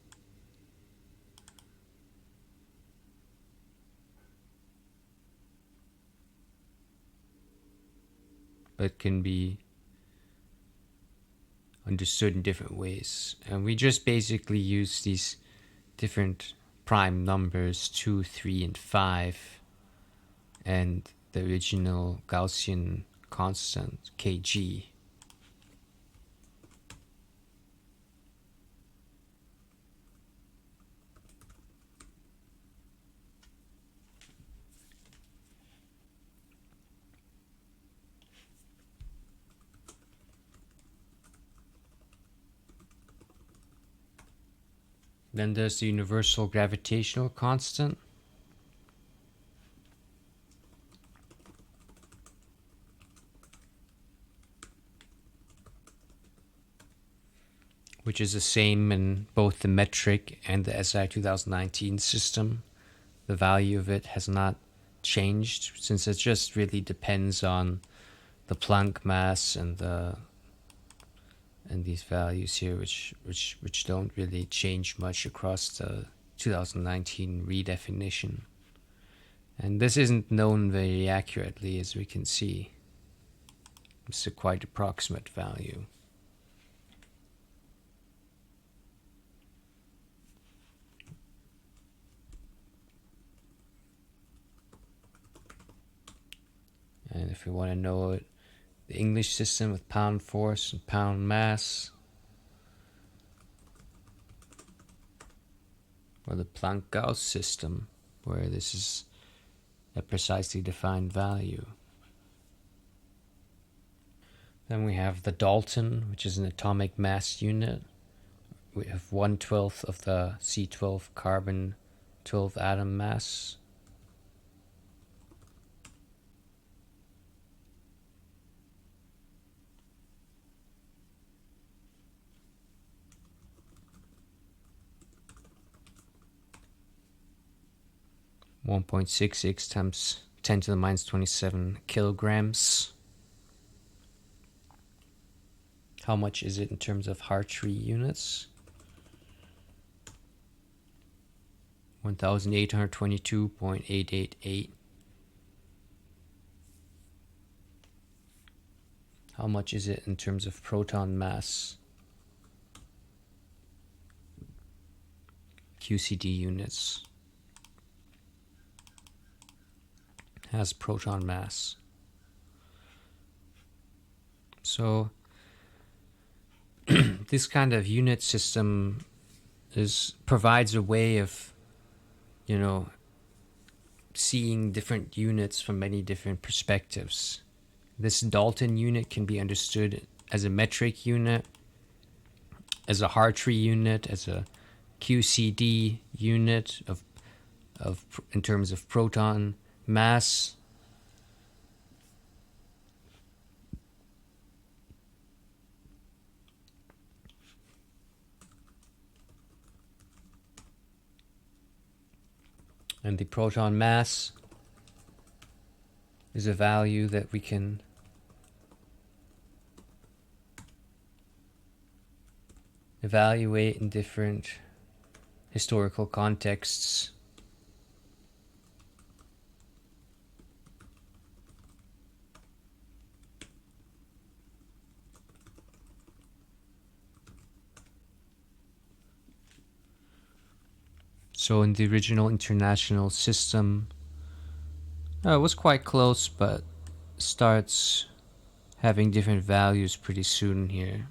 but can be understood in different ways. And we just basically use these different prime numbers 2, 3, and 5, and the original Gaussian constant kg. Then there's the universal gravitational constant, which is the same in both the metric and the SI 2019 system. The value of it has not changed, since it just really depends on the Planck mass and these values here, which don't really change much across the 2019 redefinition. And this isn't known very accurately, as we can see. It's a quite approximate value. And if we want to know it, the English system with pound force and pound mass, or the Planck-Gauss system, where this is a precisely defined value. Then we have the Dalton, which is an atomic mass unit. We have 1/12 of the C12 carbon 12 atom mass. (1.66 times 10 to the minus 27 kilograms). How much is it in terms of Hartree units? 1,822.888. How much is it in terms of proton mass? QCD units. Has proton mass. So this kind of unit system provides a way of, seeing different units from many different perspectives. This Dalton unit can be understood as a metric unit, as a Hartree unit, as a QCD unit of in terms of proton mass. And the proton mass is a value that we can evaluate in different historical contexts. So in the original international system, it was quite close, but starts having different values pretty soon here.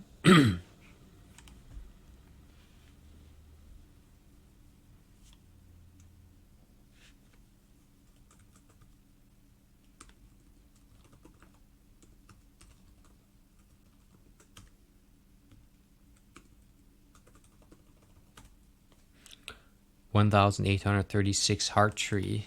(1,836 Hartree).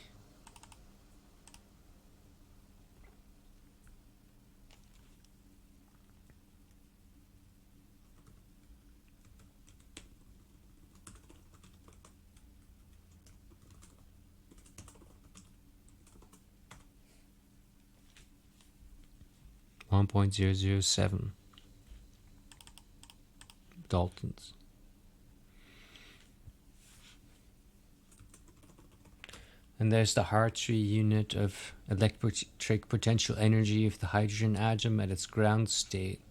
(1.007 Daltons). And there's the Hartree unit of electric potential energy of the hydrogen atom at its ground state.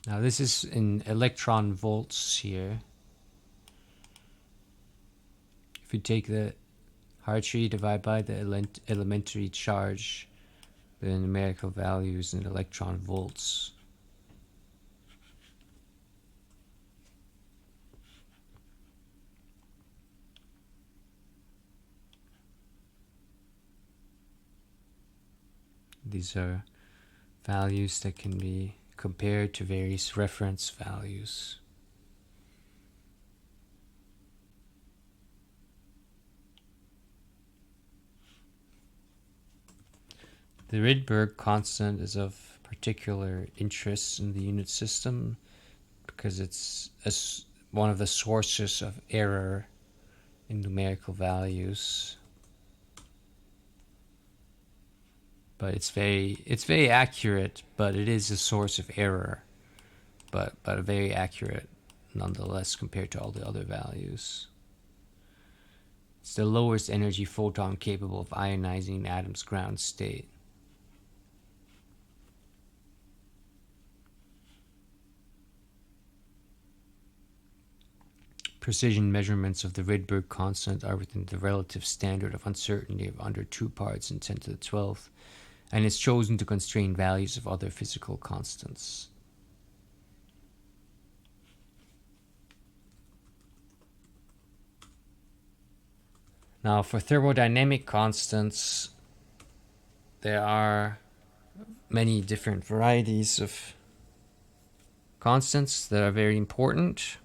Now this is in electron volts here. If you take the Hartree divided by the elementary charge, the numerical values in electron volts. These are values that can be compared to various reference values. The Rydberg constant is of particular interest in the unit system because it's one of the sources of error in numerical values. But it's very accurate, but it is a source of error, but very accurate nonetheless compared to all the other values. It's the lowest energy photon capable of ionizing an atom's ground state. Precision measurements of the Rydberg constant are within the relative standard of uncertainty of under 2 parts in 10 to the 12th, and is chosen to constrain values of other physical constants. Now, for thermodynamic constants, there are many different varieties of constants that are very important.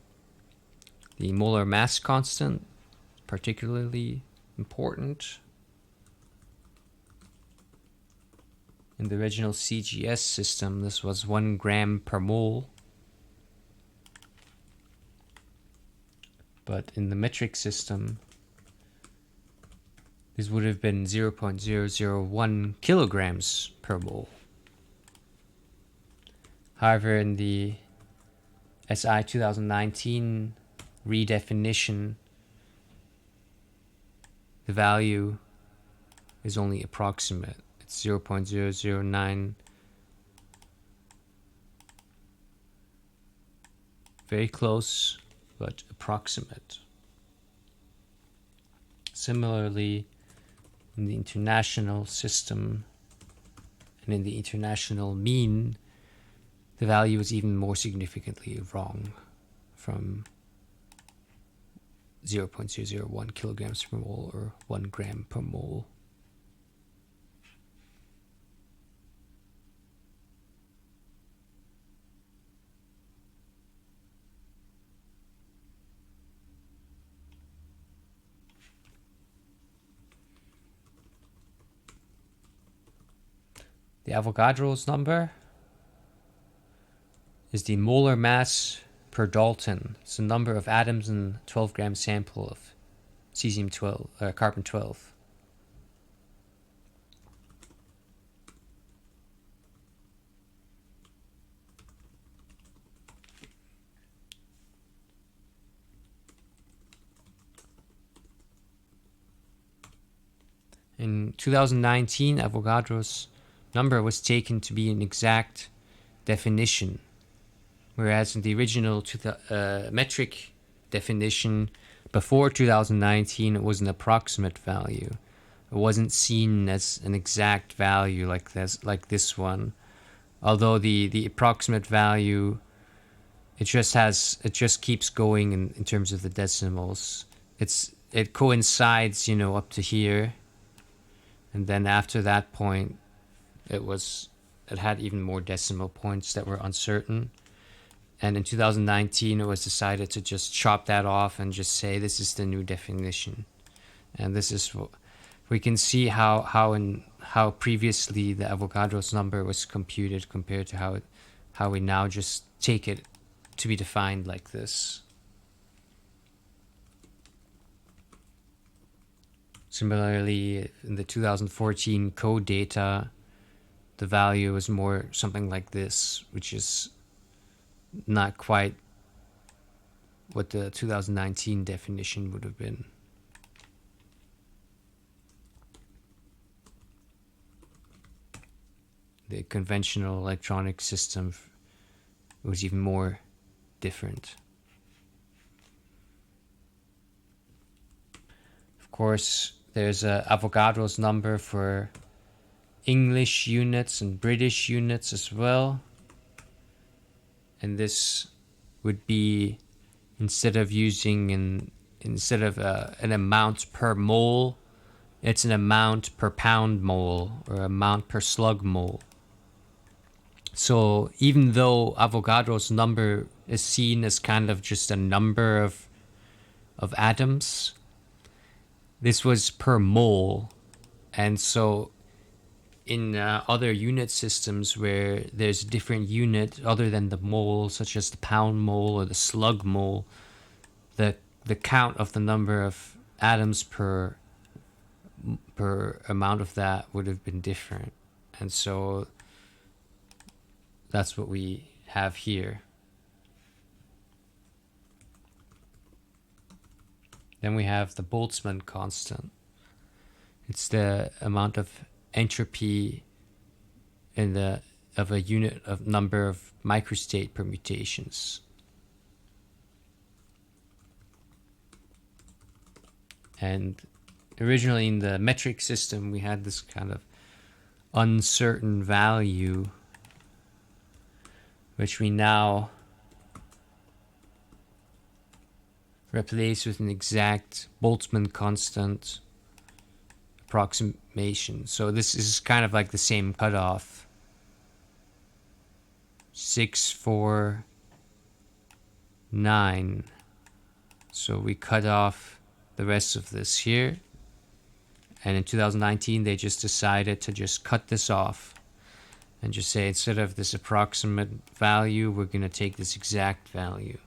The molar mass constant, particularly important. In the original CGS system, this was 1 gram per mole. But in the metric system, this would have been 0.001 kilograms per mole. However, in the SI 2019 redefinition, the value is only approximate. It's 0.009. Very close, but approximate. Similarly, in the international system and in the international mean, the value is even more significantly wrong, from 0.001 kilograms per mole or 1 gram per mole. The Avogadro's number is the molar mass per Dalton. It's the number of atoms in a 12 gram sample of cesium-12, carbon-12. In 2019, Avogadro's number was taken to be an exact definition, whereas in the original metric definition before 2019, it was an approximate value. It wasn't seen as an exact value like this one, although the approximate value, it just keeps going in terms of the decimals. It coincides, up to here, and then after that point, it had even more decimal points that were uncertain. And in 2019, it was decided to just chop that off and just say this is the new definition. And this is what we can see how previously the Avogadro's number was computed compared to how we now just take it to be defined like this. Similarly, in the 2014 code data, the value is more something like this, which is not quite what the 2019 definition would have been. The conventional electronic system was even more different. Of course, there's Avogadro's number for English units and British units as well. And this would be, instead of an amount per mole, it's an amount per pound mole or amount per slug mole. So even though Avogadro's number is seen as kind of just a number of atoms, this was per mole. And so in other unit systems where there's a different unit other than the mole, such as the pound mole or the slug mole, the count of the number of atoms per amount of that would have been different. And so that's what we have here. Then we have the Boltzmann constant. It's the amount of entropy of a unit of number of microstate permutations. And originally in the metric system, we had this kind of uncertain value, which we now replace with an exact Boltzmann constant approximation. So this is kind of like the same cutoff. 649. So we cut off the rest of this here. And in 2019, they just decided to just cut this off and just say, instead of this approximate value, we're going to take this exact value.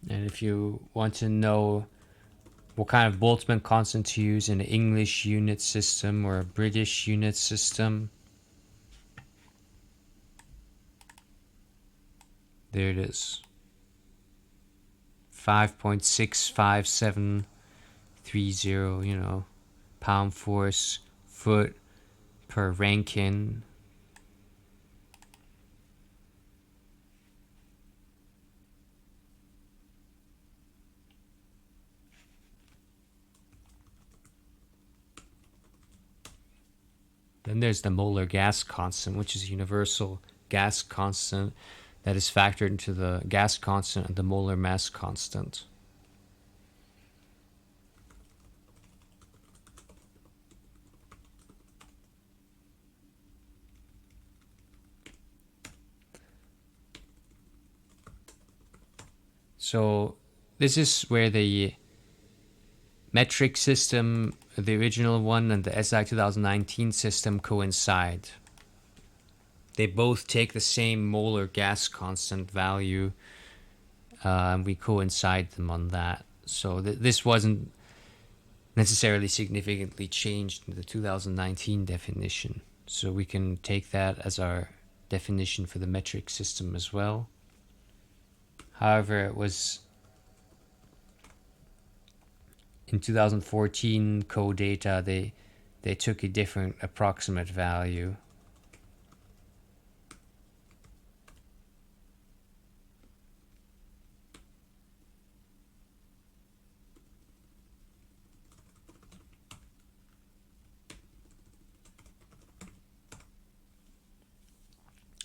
And if you want to know what kind of Boltzmann constant to use in an English unit system or a British unit system, there it is. 5.65730, pound force foot per Rankine. Then there's the molar gas constant, which is a universal gas constant that is factored into the gas constant and the molar mass constant. So this is where the metric system, the original one, and the SI 2019 system coincide. They both take the same molar gas constant value, and we coincide them on that. So this wasn't necessarily significantly changed in the 2019 definition. So we can take that as our definition for the metric system as well. However, it was in 2014 CoData, they took a different approximate value.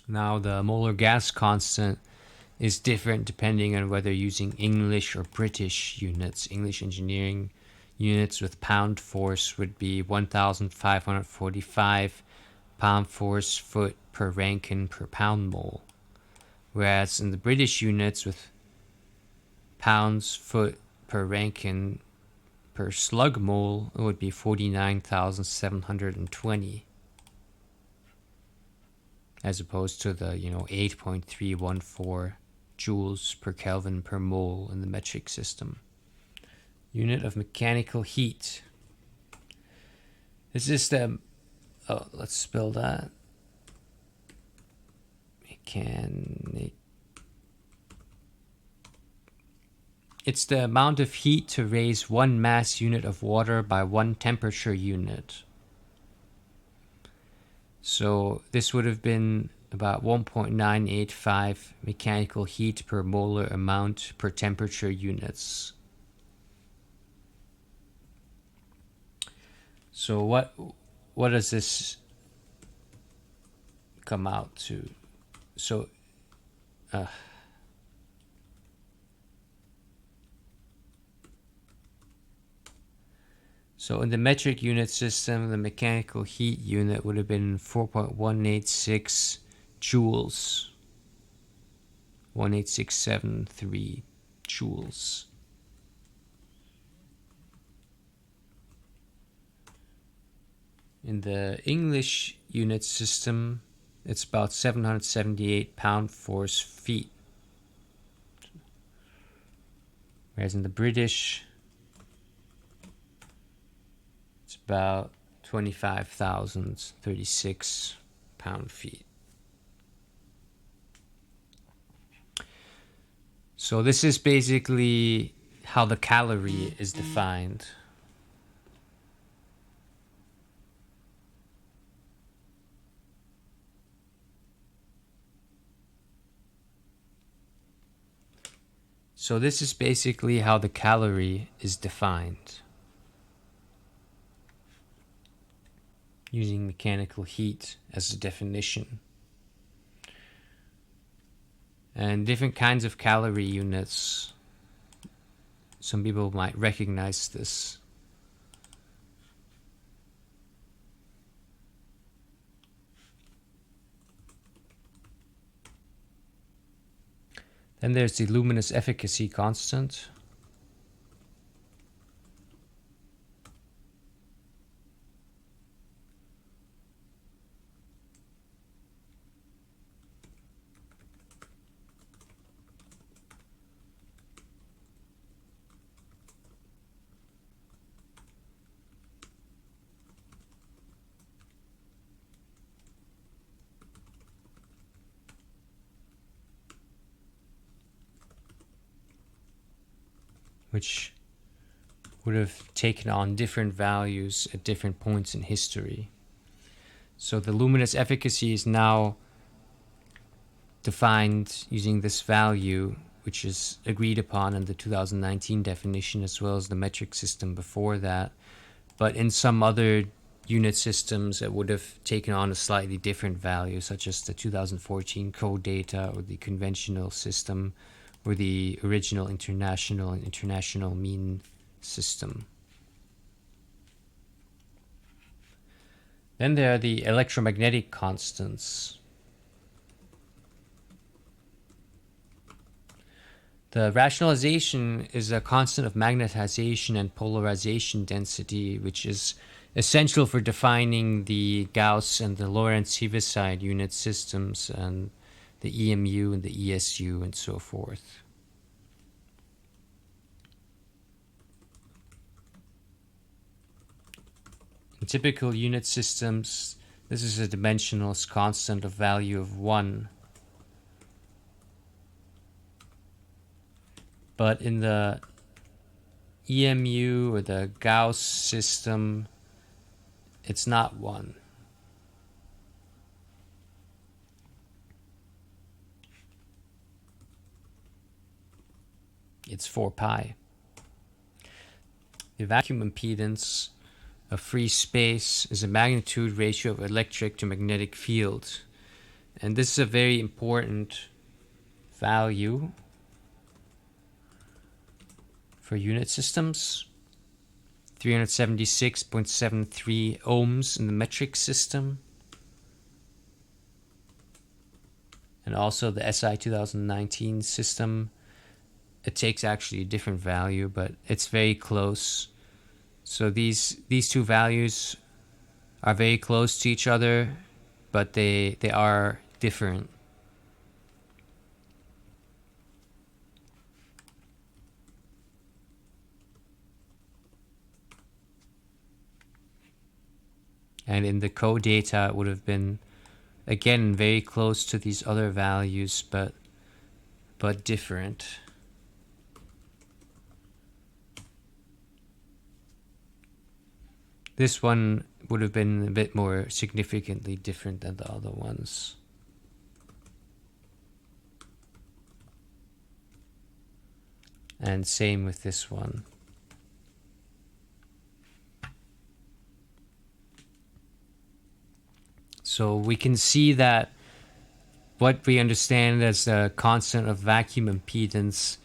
Now the molar gas constant is different depending on whether using English or British units. English engineering units with pound force would be 1,545 pound force foot per Rankine per pound mole. Whereas in the British units with pounds foot per Rankine per slug mole, it would be 49,720. as opposed to the 8.314 joules per Kelvin per mole in the metric system. Unit of mechanical heat. This is the, let's spell that. Mechanic. It's the amount of heat to raise 1 mass unit of water by 1 temperature unit. So this would have been about 1.985 mechanical heat per molar amount per temperature units. So what does this come out to? So in the metric unit system, the mechanical heat unit would have been 4.186 joules, 18673 joules. In the English unit system, it's about 778 pound-force feet. Whereas in the British, it's about 25,036 pound-feet. So this is basically how the calorie is defined. So this is basically how the calorie is defined using mechanical heat as a definition. And different kinds of calorie units, some people might recognize this. Then there's the luminous efficacy constant. Which would have taken on different values at different points in history. So the luminous efficacy is now defined using this value, which is agreed upon in the 2019 definition, as well as the metric system before that. But in some other unit systems, it would have taken on a slightly different value, such as the 2014 code data or the conventional system, or the original international and international mean system. Then there are the electromagnetic constants. The rationalization is a constant of magnetization and polarization density, which is essential for defining the Gauss and the Lorentz-Heaviside unit systems and the EMU and the ESU and so forth. In typical unit systems, this is a dimensional constant of value of 1. But in the EMU or the Gauss system, it's not 1. It's 4 pi. The vacuum impedance of free space is a magnitude ratio of electric to magnetic field. And this is a very important value for unit systems. 376.73 ohms in the metric system. And also the SI 2019 system, it takes actually a different value, but it's very close. So these two values are very close to each other, but they are different. And in the code data, it would have been, again, very close to these other values, but different. This one would have been a bit more significantly different than the other ones. And same with this one. So we can see that what we understand as the constant of vacuum impedance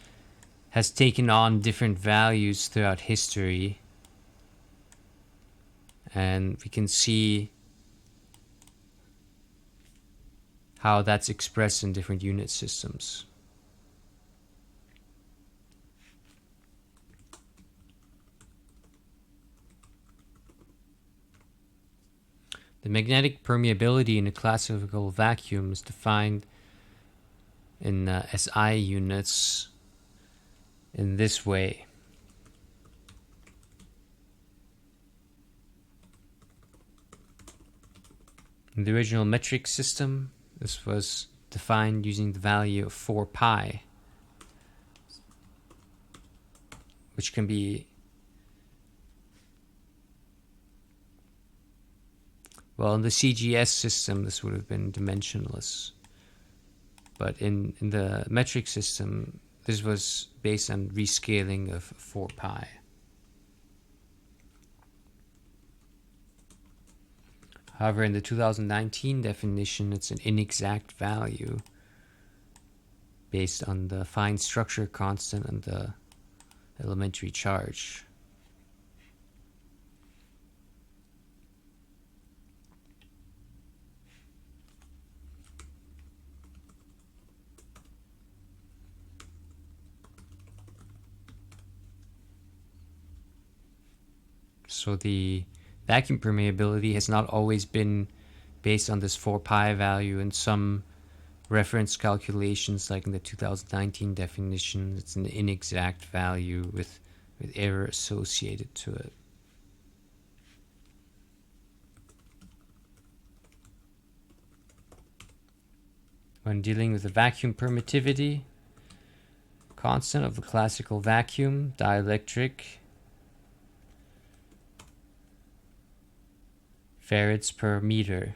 has taken on different values throughout history. And we can see how that's expressed in different unit systems. The magnetic permeability in a classical vacuum is defined in SI units in this way. In the original metric system, this was defined using the value of 4 pi, which can be, well, in the CGS system, this would have been dimensionless. But in the metric system, this was based on rescaling of 4 pi. However, in the 2019 definition, it's an inexact value based on the fine structure constant and the elementary charge. So the vacuum permeability has not always been based on this 4 pi value. In some reference calculations, like in the 2019 definition, it's an inexact value with error associated to it. When dealing with the vacuum permittivity constant of the classical vacuum, dielectric, farads per meter.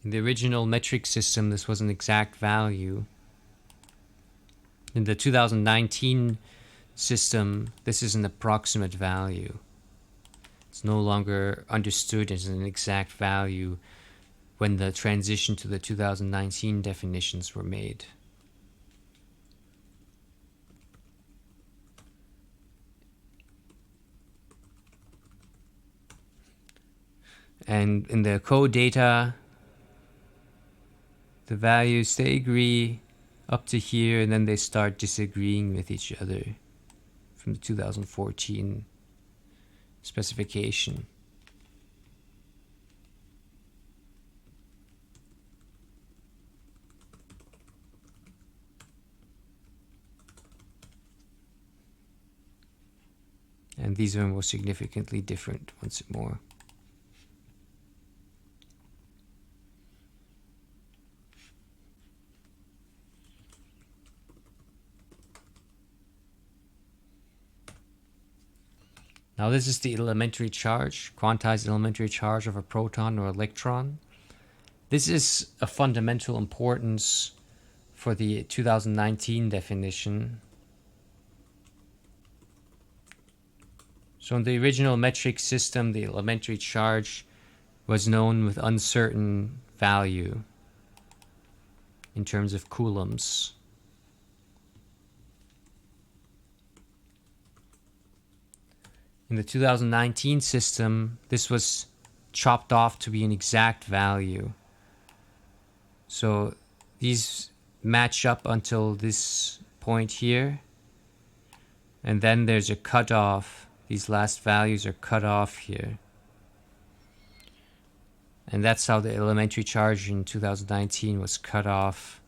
In the original metric system, this was an exact value. In the 2019 system, this is an approximate value. It's no longer understood as an exact value when the transition to the 2019 definitions were made. And in the code data, the values, they agree up to here, and then they start disagreeing with each other from the 2014 specification. And these are more significantly different once more. Now this is the elementary charge, quantized elementary charge of a proton or electron. This is of fundamental importance for the 2019 definition. So in the original metric system, the elementary charge was known with uncertain value in terms of coulombs. In the 2019 system, this was chopped off to be an exact value. So these match up until this point here. And then there's a cutoff. These last values are cut off here. And that's how the elementary charge in 2019 was cut off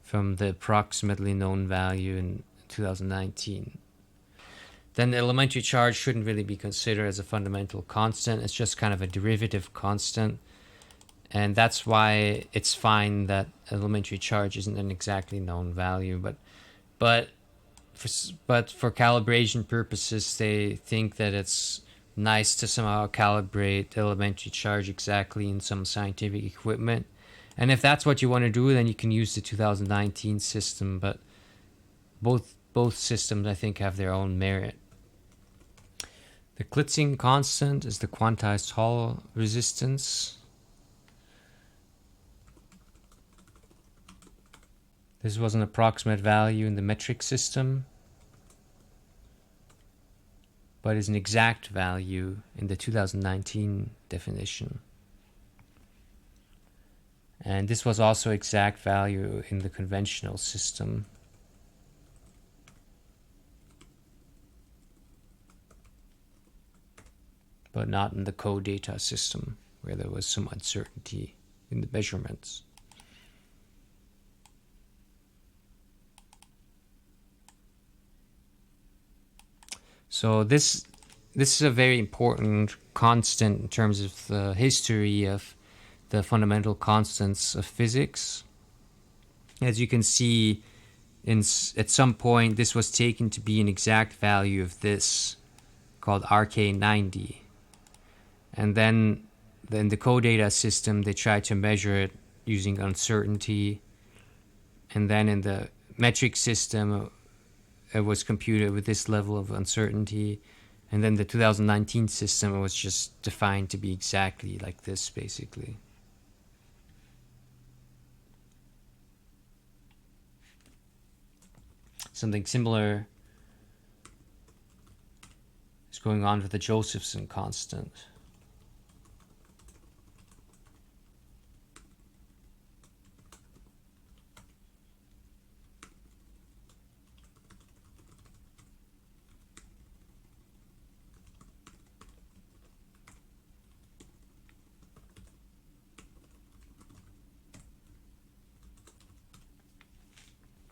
from the approximately known value in 2019. Then the elementary charge shouldn't really be considered as a fundamental constant. It's just kind of a derivative constant. And that's why it's fine that elementary charge isn't an exactly known value. But for calibration purposes, they think that it's nice to somehow calibrate elementary charge exactly in some scientific equipment. And if that's what you want to do, then you can use the 2019 system. But both systems, I think, have their own merit. The Klitzing constant is the quantized Hall resistance. This was an approximate value in the metric system, but is an exact value in the 2019 definition. And this was also exact value in the conventional system. But not in the co-data system, where there was some uncertainty in the measurements. So this is a very important constant in terms of the history of the fundamental constants of physics. As you can see, at some point this was taken to be an exact value of this, called RK90. And then in the co-data system, they tried to measure it using uncertainty. And then in the metric system, it was computed with this level of uncertainty. And then the 2019 system was just defined to be exactly like this, basically. Something similar is going on with the Josephson constant.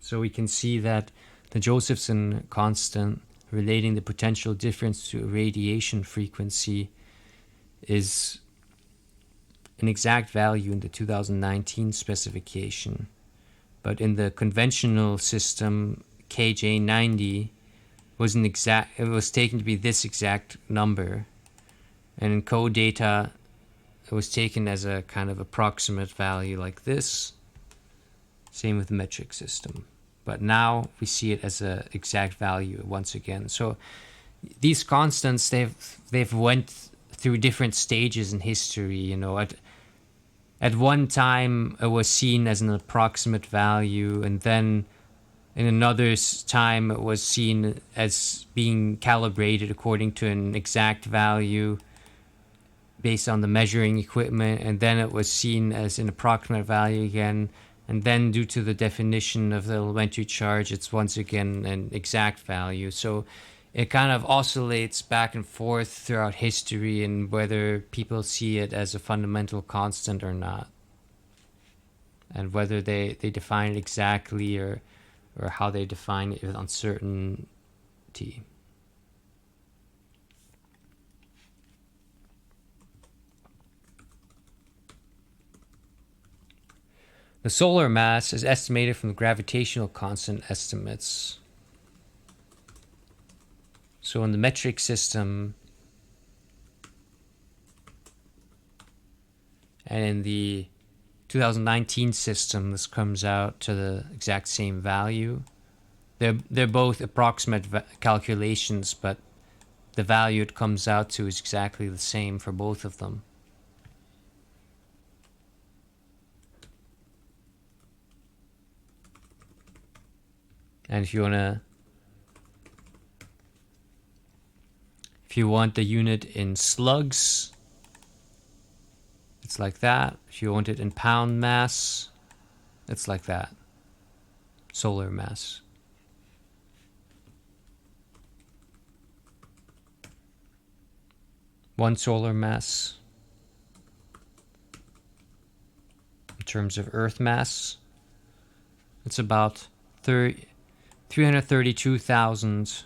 So we can see that the Josephson constant relating the potential difference to radiation frequency is an exact value in the 2019 specification. But in the conventional system, KJ90 it was taken to be this exact number. And in code data, it was taken as a kind of approximate value like this. Same with the metric system. But now we see it as an exact value once again. So these constants, they've went through different stages in history. You know, at one time it was seen as an approximate value, and then in another time it was seen as being calibrated according to an exact value based on the measuring equipment, and then it was seen as an approximate value again. And then due to the definition of the elementary charge, it's once again an exact value. So it kind of oscillates back and forth throughout history and whether people see it as a fundamental constant or not. And whether they define it exactly or how they define it with uncertainty. The solar mass is estimated from the gravitational constant estimates. So in the metric system and in the 2019 system, this comes out to the exact same value. They're both approximate calculations, but the value it comes out to is exactly the same for both of them. And if you want the unit in slugs, it's like that. If you want it in pound mass, it's like that. Solar mass. One solar mass terms of Earth mass. It's about 332,000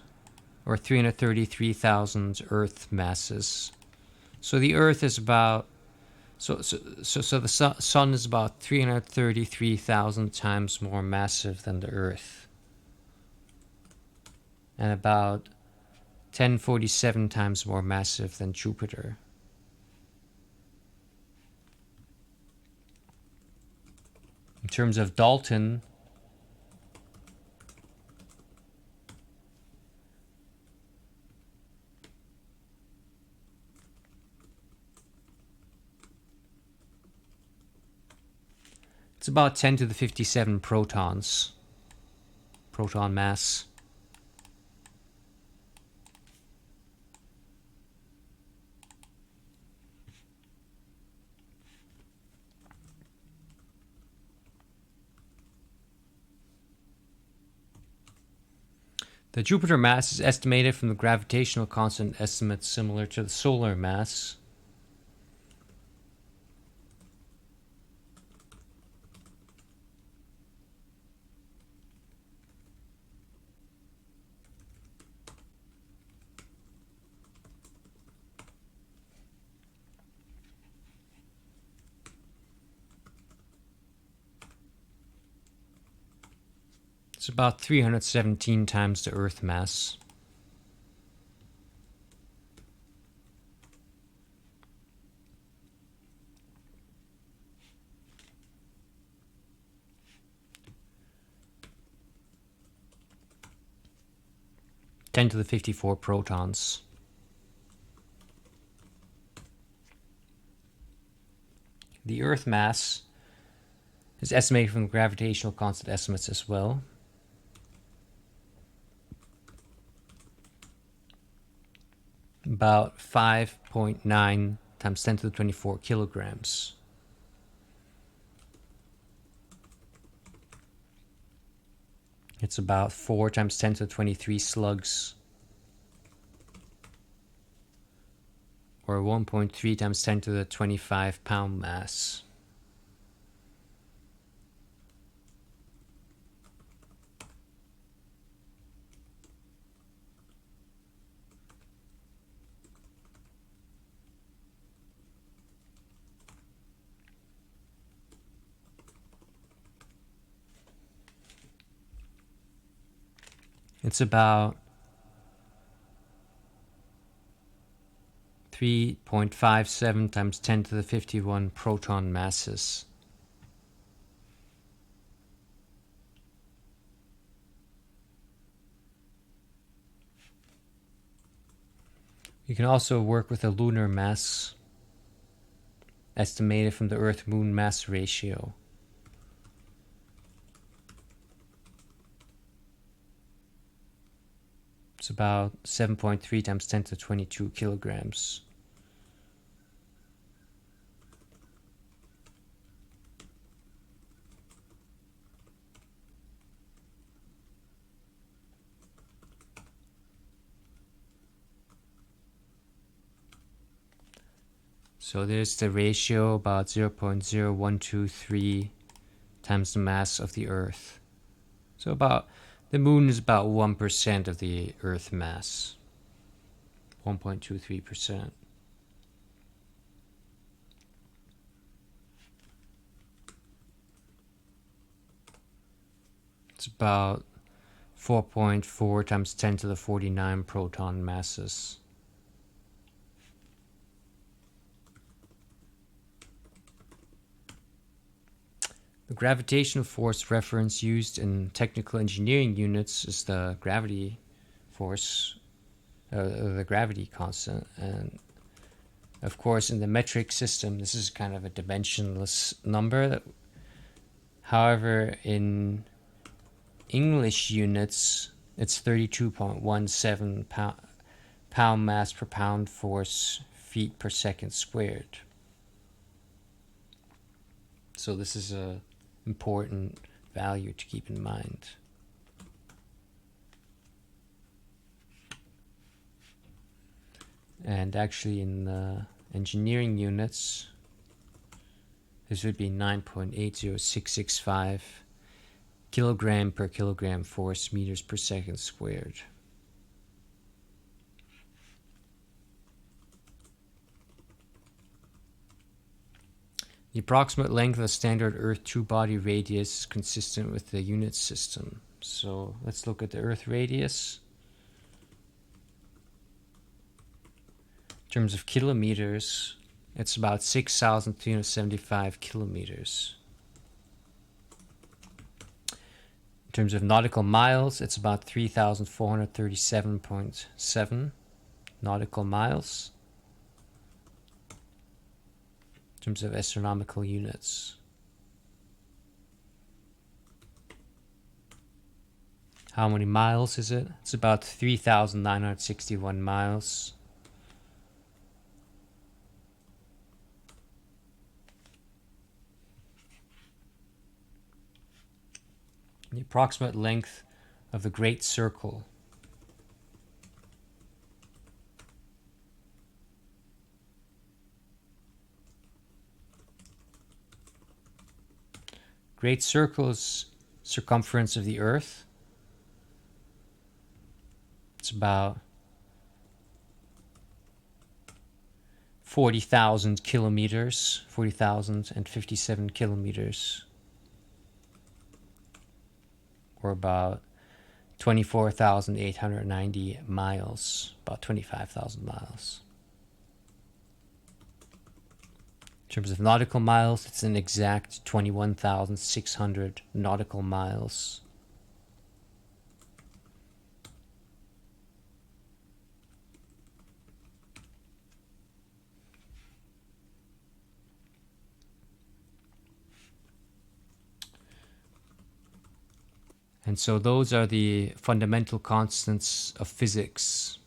or 333,000 Earth masses. So the Earth is about so the Sun is about 333,000 times more massive than the Earth, and about 1047 times more massive than Jupiter. In terms of Dalton, it's about 10 to the 57 protons, proton mass. The Jupiter mass is estimated from the gravitational constant estimates similar to the solar mass. It's about 317 times the Earth mass. Ten to the 54 protons. The Earth mass is estimated from the gravitational constant estimates as well. About 5.9 times 10 to the 24 kilograms. It's about 4 times 10 to the 23 slugs, or 1.3 times 10 to the 25 pound mass. It's about 3.57 times 10 to the 51 proton masses. You can also work with a lunar mass estimated from the Earth-Moon mass ratio. It's about 7.3 times 10 to the 22 kilograms. So there's the ratio, about 0.0123 times the mass of the Earth. So about the Moon is about 1% of the Earth mass, 1.23%. It's about 4.4 times 10 to the 49 proton masses. The gravitational force reference used in technical engineering units is the gravity force, the gravity constant. And of course, in the metric system, this is kind of a dimensionless number. However, in English units, it's 32.17 pound mass per pound force feet per second squared. So this is a important value to keep in mind. And actually in the engineering units, This would be 9.80665 kilogram per kilogram force meters per second squared. The approximate length of the standard Earth two-body radius is consistent with the unit system. So let's look at the Earth radius. In terms of kilometers, it's about 6,375 kilometers. In terms of nautical miles, it's about 3,437.7 nautical miles. In terms of astronomical units. How many miles is it? It's about 3,961 miles. The approximate length of the Great Circle. Great Circle is circumference of the Earth. It's about 40,000 kilometers, 40,057 kilometers, or about 24,890 miles, about 25,000 miles. In terms of nautical miles, it's an exact 21,600 nautical miles. And so those are the fundamental constants of physics.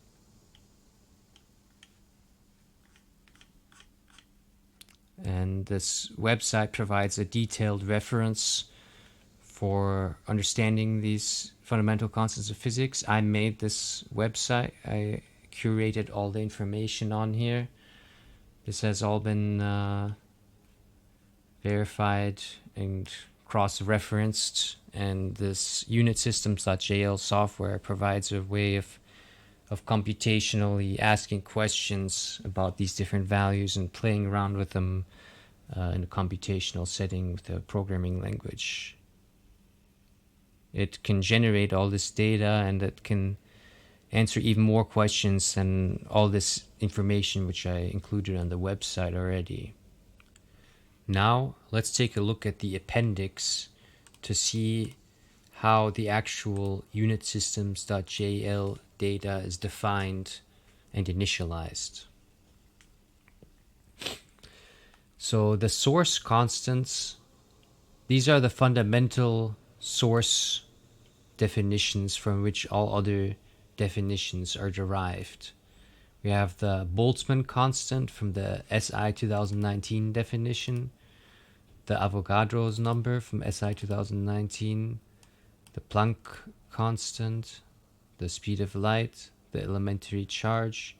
And this website provides a detailed reference for understanding these fundamental constants of physics. I made this website. I curated all the information on here. This has all been verified and cross-referenced, and this UnitSystems.jl software provides a way of computationally asking questions about these different values and playing around with them in a computational setting with a programming language. It can generate all this data, and it can answer even more questions than all this information which I included on the website already. Now, let's take a look at the appendix to see how the actual UnitSystems.jl data is defined and initialized. So the source constants, these are the fundamental source definitions from which all other definitions are derived. We have the Boltzmann constant from the SI 2019 definition, the Avogadro's number from SI 2019, the Planck constant, the speed of light, the elementary charge,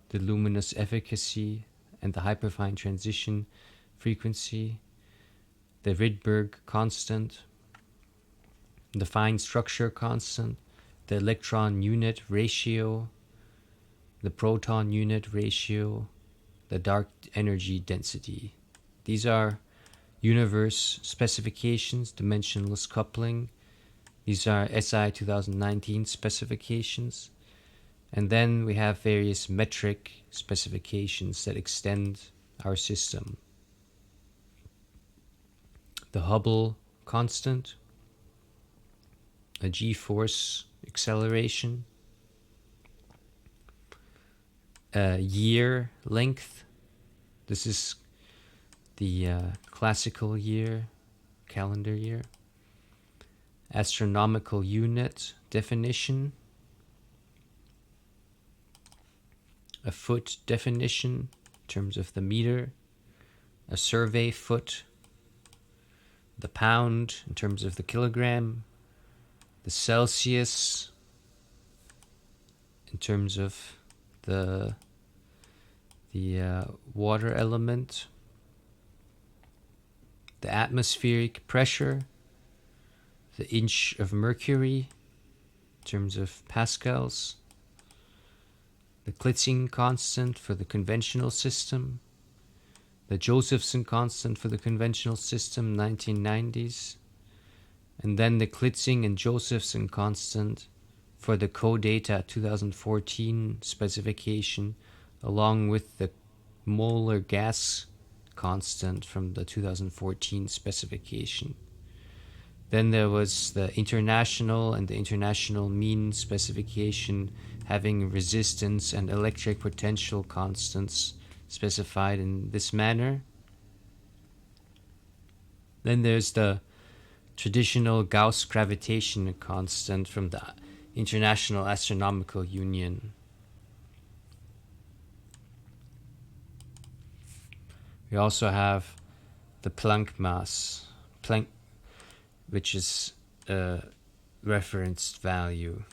the luminous efficacy, and the hyperfine transition frequency, the Rydberg constant, the fine structure constant, the electron unit ratio, the proton unit ratio, the dark energy density. These are universe specifications, dimensionless coupling. These are SI 2019 specifications. And then we have various metric specifications that extend our system. The Hubble constant, a g-force acceleration, a year length. This is the classical year, calendar year. Astronomical unit definition, a foot definition in terms of the meter, a survey foot, the pound in terms of the kilogram, the Celsius in terms of the water element, the atmospheric pressure, the inch of mercury in terms of pascals, the Klitzing constant for the conventional system, the Josephson constant for the conventional system, 1990s, and then the Klitzing and Josephson constant for the CODATA 2014 specification, along with the molar gas constant from the 2014 specification. Then there was the international and the international mean specification having resistance and electric potential constants specified in this manner. Then there's the traditional Gauss gravitation constant from the International Astronomical Union. We also have the Planck mass, which is a referenced value.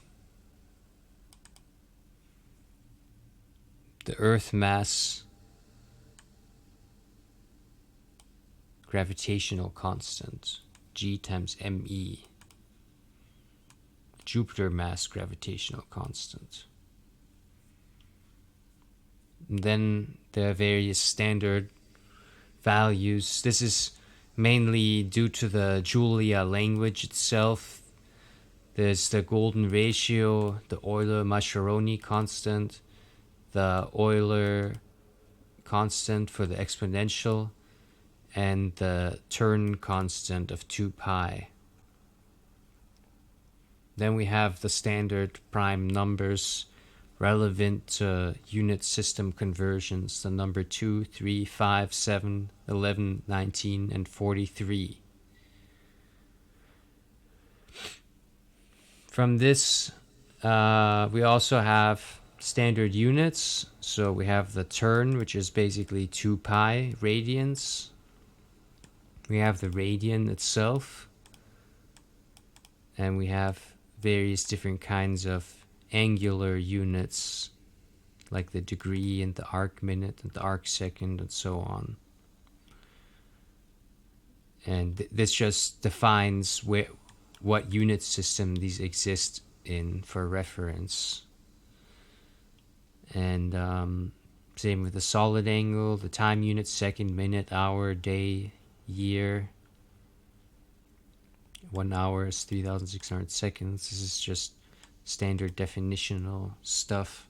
The Earth mass gravitational constant, G times ME. Jupiter mass gravitational constant. And then there are various standard values. This is mainly due to the Julia language itself. There's the golden ratio, the Euler-Mascheroni constant, the Euler constant for the exponential, and the turn constant of 2 pi. Then we have the standard prime numbers relevant to unit system conversions, the number 2, 3, 5, 7, 11, 19, and 43. From this, we also have standard units. So we have the turn, which is basically 2 pi radians. We have the radian itself. And we have various different kinds of angular units, like the degree and the arc minute and the arc second and so on. And this just defines what unit system these exist in for reference. And same with the solid angle, the time unit, second, minute, hour, day, year. 1 hour is 3,600 seconds. This is just standard definitional stuff.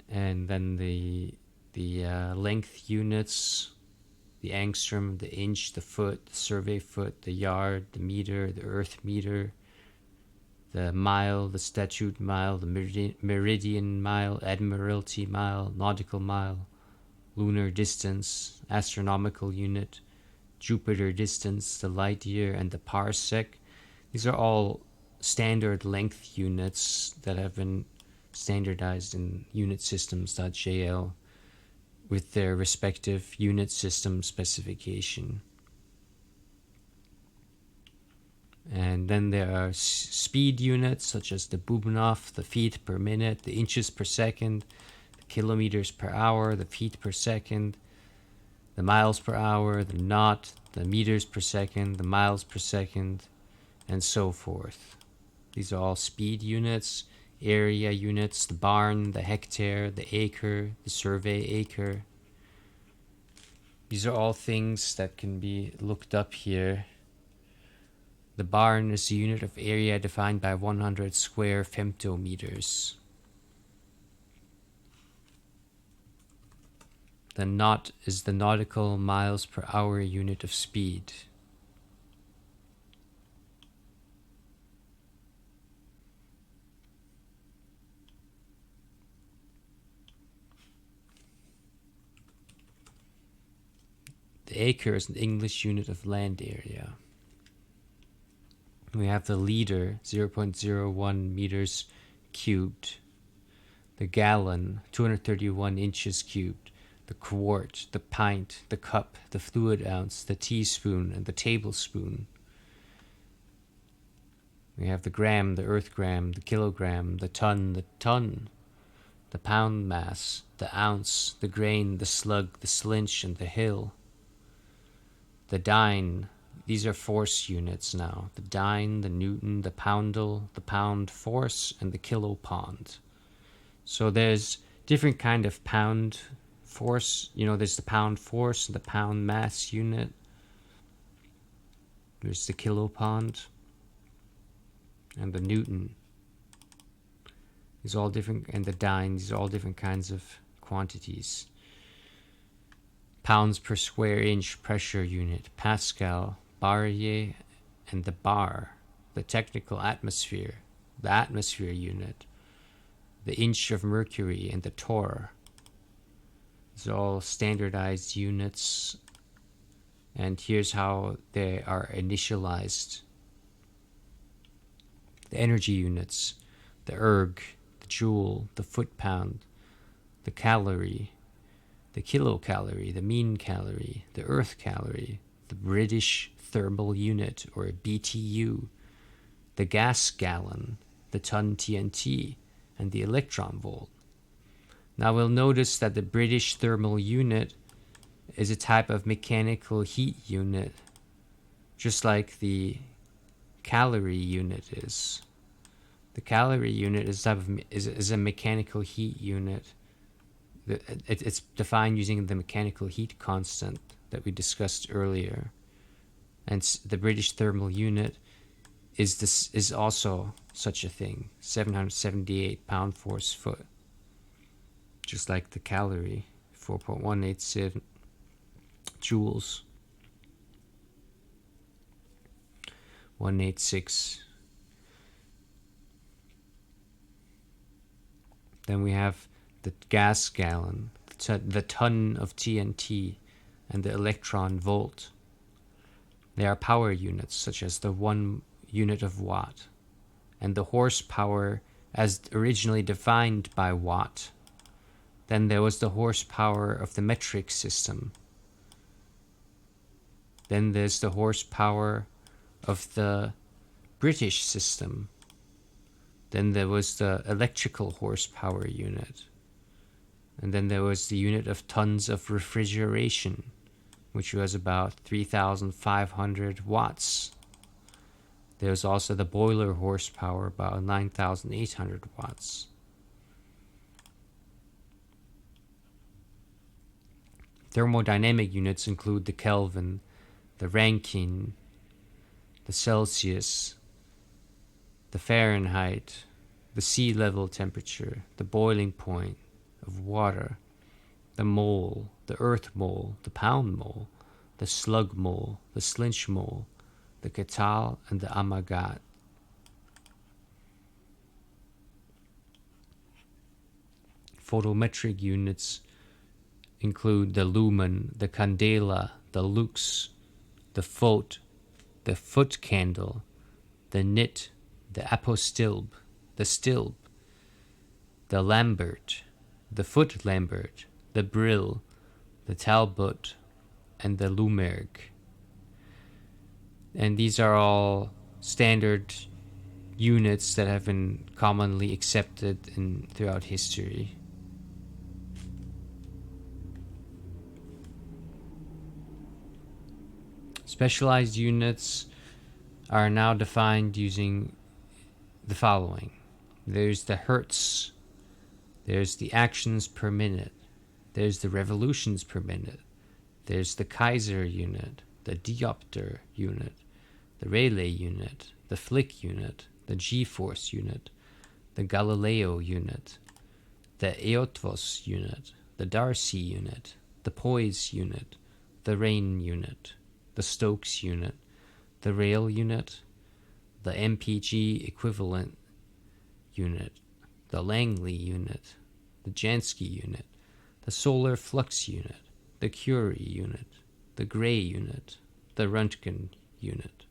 And then the length units, the angstrom, the inch, the foot, the survey foot, the yard, the meter, the earth meter, the mile, the statute mile, the meridian mile, admiralty mile, nautical mile, lunar distance, astronomical unit, Jupiter distance, the light year, and the parsec. These are all standard length units that have been standardized in UnitSystems.jl with their respective unit system specification. And then there are speed units such as the Bubnov, the feet per minute, the inches per second, the kilometers per hour, the feet per second, the miles per hour, the knot, the meters per second, the miles per second, and so forth. These are all speed units, area units, the barn, the hectare, the acre, the survey acre. These are all things that can be looked up here. The barn is the unit of area defined by 100 square femtometers. The knot is the nautical miles per hour unit of speed. The acre is an English unit of land area. We have the liter, 0.01 meters cubed. The gallon, 231 inches cubed. The quart, the pint, the cup, the fluid ounce, the teaspoon, and the tablespoon. We have the gram, the earth gram, the kilogram, the ton, the pound mass, the ounce, the grain, the slug, the slinch, and the hill. the dyne. These are force units now. The dyne, the newton, the poundal, the pound force, and the kilopond. So there's different kind of pound force. There's the pound force, the pound mass unit. There's the kilopond and the newton. These are all different, and the dyne. These are all different kinds of quantities. Pounds per square inch pressure unit, Pascal, Barye, and the bar, the technical atmosphere, the atmosphere unit, the inch of mercury, and the torr. These are all standardized units, and here's how they are initialized. The energy units, the erg, the joule, the foot-pound, the calorie, the kilocalorie, the mean calorie, the earth calorie, the British thermal unit, or BTU, the gas gallon, the ton TNT, and the electron volt. Now we'll notice that the British thermal unit is a type of mechanical heat unit, just like the calorie unit is. The calorie unit is a mechanical heat unit. It's defined using the mechanical heat constant that we discussed earlier. And the British thermal unit is also such a thing, 778 pound force foot. Just like the calorie, 4.187 joules, 186. Then we have the gas gallon, the ton of TNT, and the electron volt. They are power units, such as the 1 unit of watt, and the horsepower as originally defined by watt. Then there was the horsepower of the metric system. Then there's the horsepower of the British system. Then there was the electrical horsepower unit. And then there was the unit of tons of refrigeration, which was about 3,500 watts. There was also the boiler horsepower, about 9,800 watts. Thermodynamic units include the Kelvin, the Rankine, the Celsius, the Fahrenheit, the sea level temperature, the boiling point of water, the mole, the earth mole, the pound mole, the slug mole, the slinch mole, the ketal, and the amagat. Photometric units include the lumen, the candela, the lux, the foot candle, the nit, the apostilb, the stilb, the lambert, the foot lambert, the brill, the talbot, and the lumerg. And these are all standard units that have been commonly accepted throughout history. Specialized units are now defined using the following. There's the hertz, there's the actions per minute, there's the revolutions per minute, there's the Kaiser unit, the diopter unit, the Rayleigh unit, the Flick unit, the G-force unit, the Galileo unit, the Eötvös unit, the Darcy unit, the Poise unit, the Rain unit, the Stokes unit, the Rail unit, the MPG equivalent unit, the Langley unit, the Jansky unit, the solar flux unit, the Curie unit, the Gray unit, the Röntgen unit.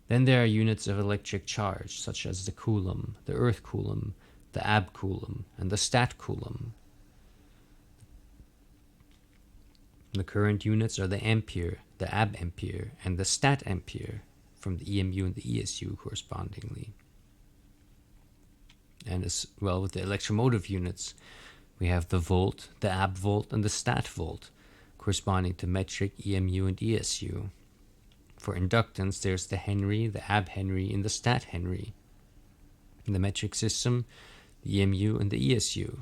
Then there are units of electric charge, such as the coulomb, the earth coulomb, the ab coulomb, and the stat coulomb. The current units are the ampere, the ab ampere, and the stat ampere, from the EMU and the ESU correspondingly. And as well with the electromotive units, we have the volt, the ab volt, and the stat volt, corresponding to metric, EMU, and ESU. For inductance, there's the Henry, the ab Henry, and the stat Henry. In the metric system, the EMU and the ESU.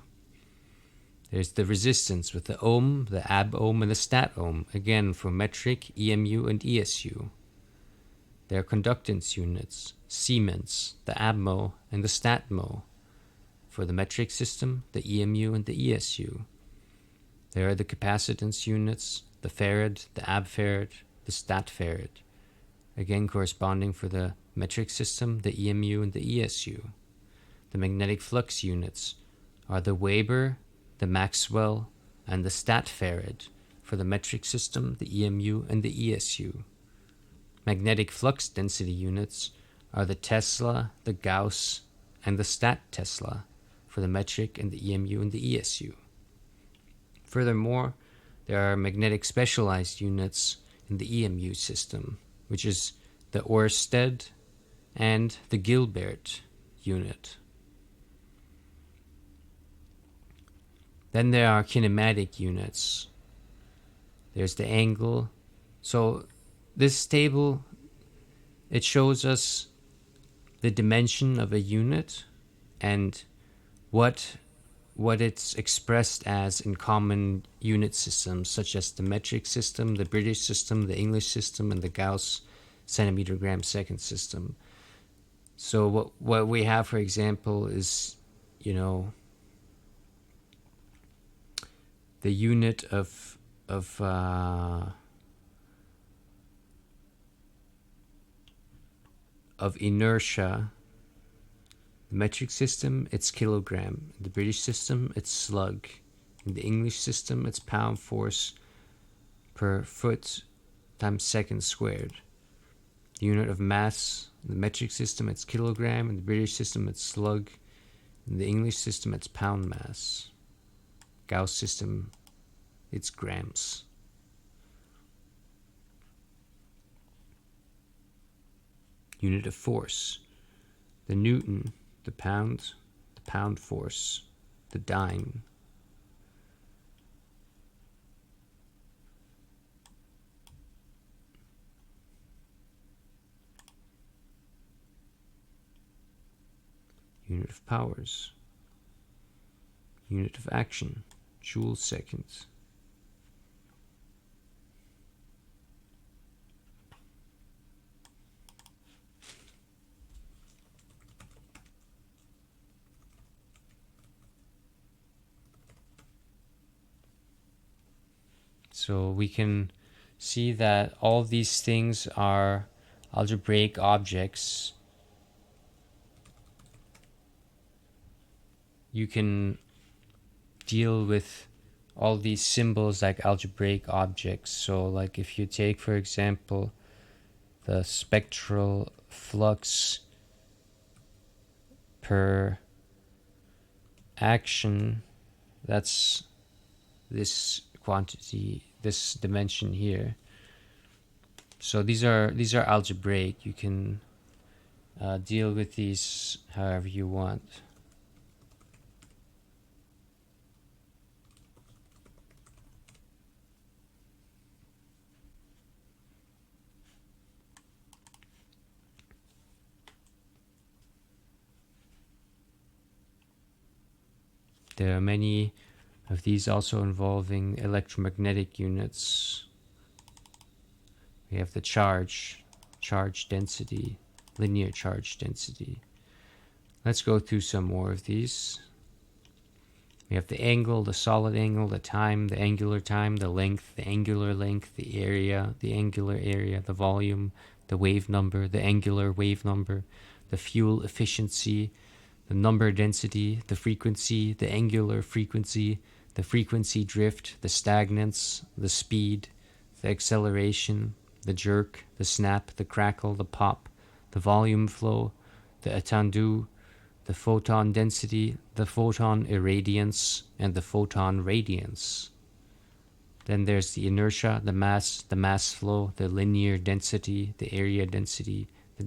There's the resistance with the ohm, the ab ohm, and the stat ohm, again for metric, EMU, and ESU. There are conductance units, Siemens, the abmo, and the statmo. For the metric system, the EMU and the ESU. There are the capacitance units, the farad, the abfarad, the statfarad, again corresponding for the metric system, the EMU and the ESU. The magnetic flux units are the Weber, the Maxwell, and the statfarad. For the metric system, the EMU and the ESU. Magnetic flux density units are the Tesla, the Gauss, and the stat Tesla. For the metric and the EMU and the ESU. Furthermore, there are magnetic specialized units in the EMU system, which is the Oersted and the Gilbert unit. Then there are kinematic units. There's the angle. So this table, it shows us the dimension of a unit and what it's expressed as in common unit systems, such as the metric system, the British system, the English system, and the Gauss centimeter gram second system. So what we have, for example, is, the unit of inertia. The metric system, it's kilogram. In the British system, it's slug. In the English system, it's pound force per foot times second squared. The unit of mass, in the metric system, it's kilogram. In the British system, it's slug. In the English system, it's pound mass. Gauss system, it's grams. Unit of force, the Newton, the pound force, the dyne. Unit of powers, unit of action, joule seconds. So we can see that all these things are algebraic objects. You can deal with all these symbols like algebraic objects. So like if you take, for example, the spectral flux per action, that's this quantity, this dimension here. So these are algebraic. You can deal with these however you want. There are many of these also involving electromagnetic units. We have the charge density, linear charge density. Let's go through some more of these. We have the angle, the solid angle, the time, the angular time, the length, the angular length, the area, the angular area, the volume, the wave number, the angular wave number, the fuel efficiency, the number density, the frequency, the angular frequency, the frequency drift, the stagnance, the speed, the acceleration, the jerk, the snap, the crackle, the pop, the volume flow, the attendu, the photon density, the photon irradiance, and the photon radiance. Then there's the inertia, the mass flow, the linear density, the area density, the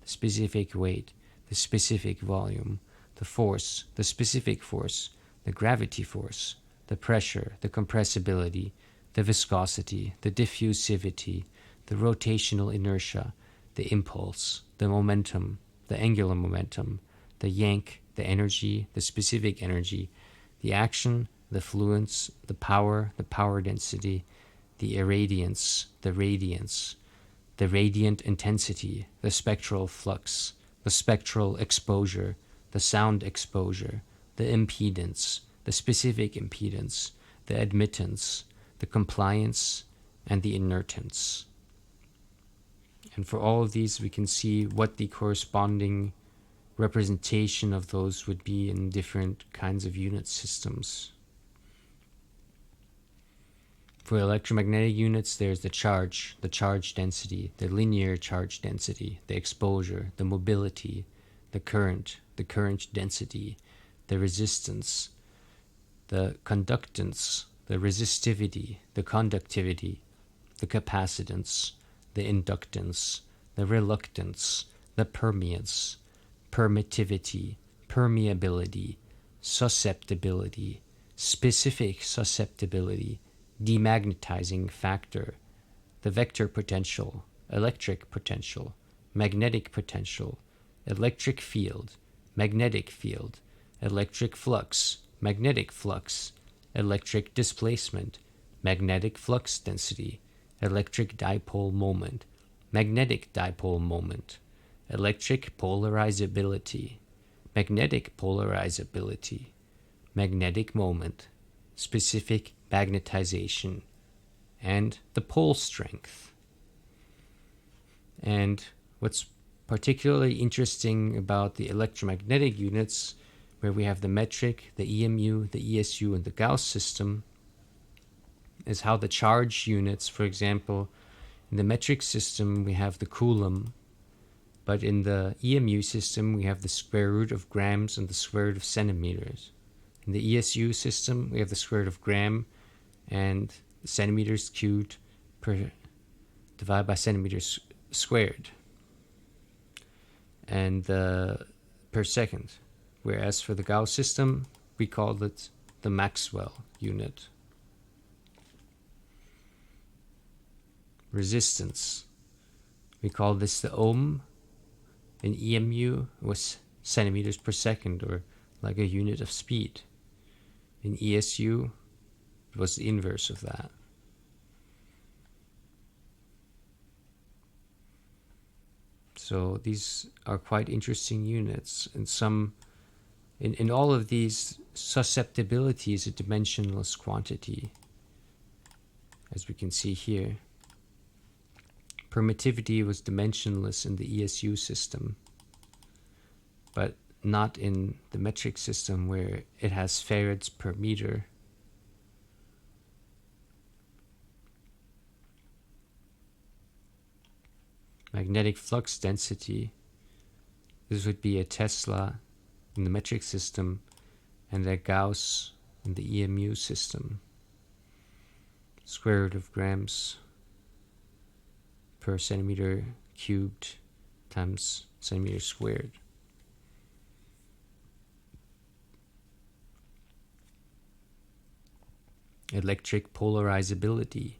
specific weight, the specific volume, the force, the specific force, the gravity force, the pressure, the compressibility, the viscosity, the diffusivity, the rotational inertia, the impulse, the momentum, the angular momentum, the yank, the energy, the specific energy, the action, the fluence, the power density, the irradiance, the radiance, the radiant intensity, the spectral flux, the spectral exposure, the sound exposure, the impedance, the specific impedance, the admittance, the compliance, and the inertance. And for all of these, we can see what the corresponding representation of those would be in different kinds of unit systems. For electromagnetic units, there's the charge density, the linear charge density, the exposure, the mobility, the current density, the resistance, the conductance, the resistivity, the conductivity, the capacitance, the inductance, the reluctance, the permeance, permittivity, permeability, susceptibility, specific susceptibility, demagnetizing factor, the vector potential, electric potential, magnetic potential, electric field, magnetic field, electric flux, magnetic flux, electric displacement, magnetic flux density, electric dipole moment, magnetic dipole moment, electric polarizability, magnetic polarizability, magnetic moment, specific magnetization, and the pole strength. And what's particularly interesting about the electromagnetic units, where we have the metric, the EMU, the ESU, and the Gauss system, is how the charge units, for example, in the metric system we have the coulomb, but in the EMU system we have the square root of grams and the square root of centimeters. In the ESU system we have the square root of gram and centimeters cubed divided by centimeters squared, and per second. Whereas for the Gauss system, we call it the Maxwell unit. Resistance, we call this the ohm. In EMU, it was centimeters per second, or like a unit of speed. In ESU, it was the inverse of that. So these are quite interesting units, and in all of these, susceptibility is a dimensionless quantity, as we can see here. Permittivity was dimensionless in the ESU system, but not in the metric system, where it has farads per meter. Magnetic flux density, this would be a Tesla in the metric system and a Gauss in the EMU system. Square root of grams per centimeter cubed times centimeter squared. Electric polarizability,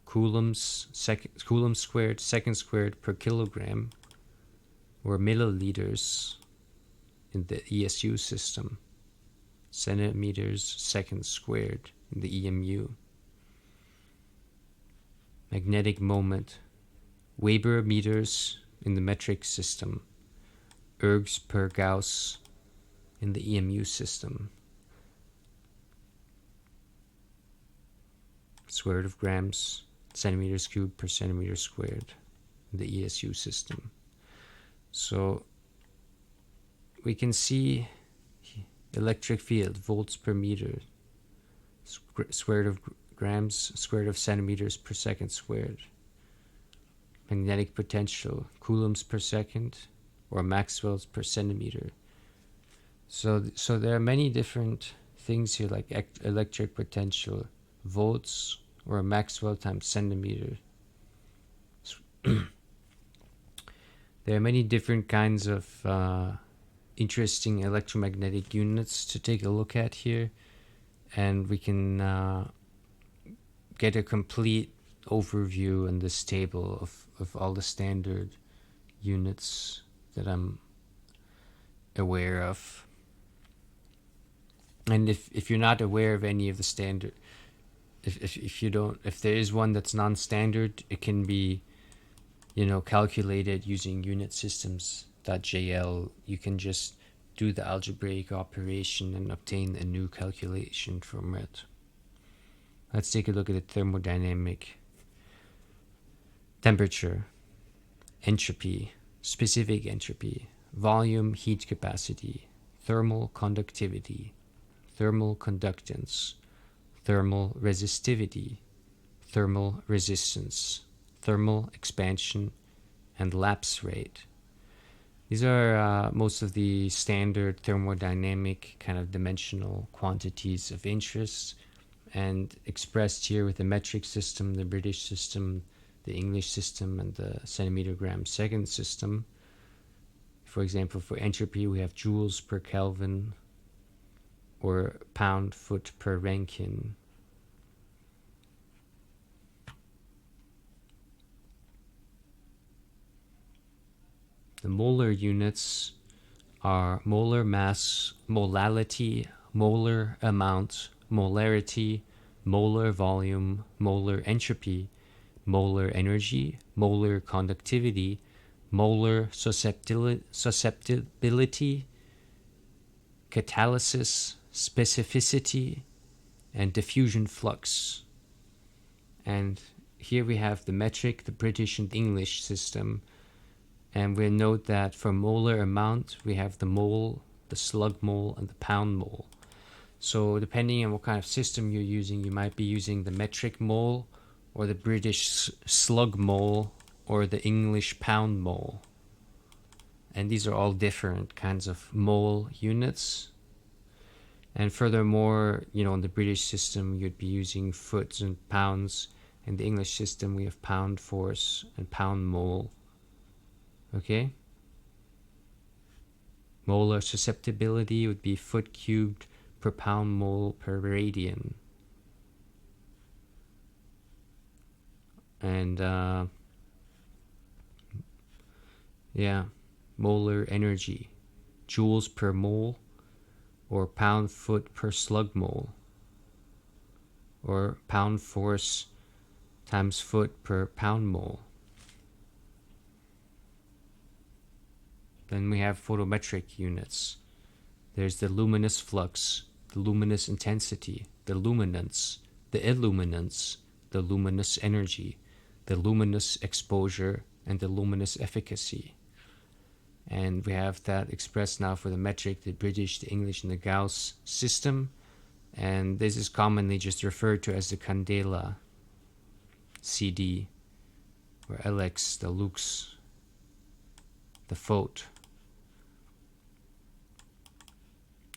coulomb squared second squared per kilogram, or milliliters in the ESU system, centimeters second squared in the EMU. Magnetic moment, Weber meters in the metric system, ergs per Gauss in the EMU system. Square root of grams, centimeters cubed per centimeter squared in the ESU system. So we can see electric field, volts per meter, square root of grams, square root of centimeters per second squared. Magnetic potential, coulombs per second, or Maxwell's per centimeter. So there are many different things here, like electric potential, volts, or Maxwell times centimeter. There are many different kinds of interesting electromagnetic units to take a look at here, and we can get a complete overview in this table of all the standard units that I'm aware of. And if you're not aware of any of the standard, if there is one that's non-standard, it can be, calculated using UnitSystems.jl. You can just do the algebraic operation and obtain a new calculation from it. Let's take a look at the thermodynamic. Temperature, entropy, specific entropy, volume, heat capacity, thermal conductivity, thermal conductance, thermal resistivity, thermal resistance, thermal expansion, and lapse rate. These are most of the standard thermodynamic kind of dimensional quantities of interest, and expressed here with the metric system, the British system, the English system, and the centimeter gram second system. For example, for entropy, we have joules per Kelvin or pound foot per Rankine. The molar units are molar mass, molality, molar amount, molarity, molar volume, molar entropy, molar energy, molar conductivity, molar susceptibility, catalysis, specificity, and diffusion flux. And here we have the metric, the British and English system. And we'll note that for molar amount, we have the mole, the slug mole, and the pound mole. So depending on what kind of system you're using, you might be using the metric mole, or the British slug mole, or the English pound mole. And these are all different kinds of mole units. And furthermore, in the British system, you'd be using foots and pounds. In the English system, we have pound force and pound mole. Okay? Molar susceptibility would be foot cubed per pound mole per radian. And molar energy, joules per mole, or pound foot per slug mole, or pound force times foot per pound mole. Then we have photometric units. There's the luminous flux, the luminous intensity, the luminance, the illuminance, the luminous energy, the luminous exposure, and the luminous efficacy. And we have that expressed now for the metric, the British, the English, and the Gauss system. And this is commonly just referred to as the candela, CD, or LX, the lux, the phote,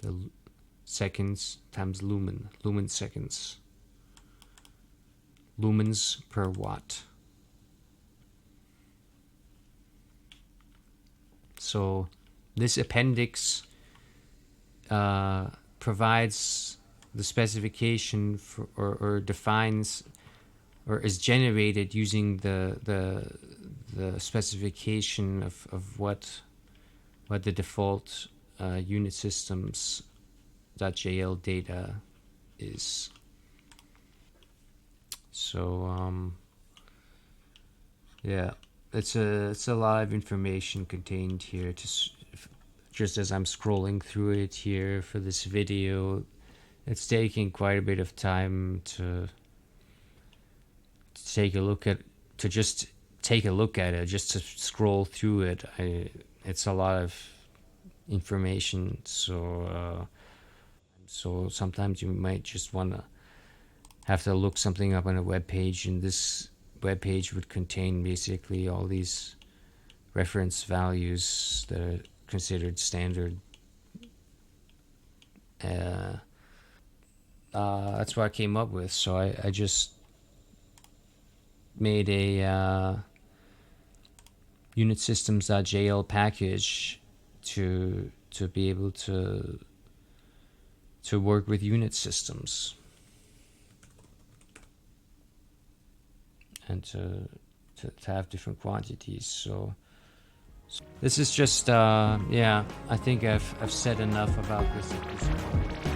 the seconds times lumen, lumen seconds, lumens per watt. So this appendix provides the specification for, or defines, or is generated using the specification of what the default UnitSystems.jl data is. So it's a lot of information contained here. Just as I'm scrolling through it here for this video, it's taking quite a bit of time to take a look at, just to scroll through it. It's a lot of information, so sometimes you might just have to look something up on a web page, and this web page would contain basically all these reference values that are considered standard. That's what I came up with, so I just made a UnitSystems.jl package to be able to work with unit systems. and to have different quantities. So this is just yeah, I think I've said enough about this at this point.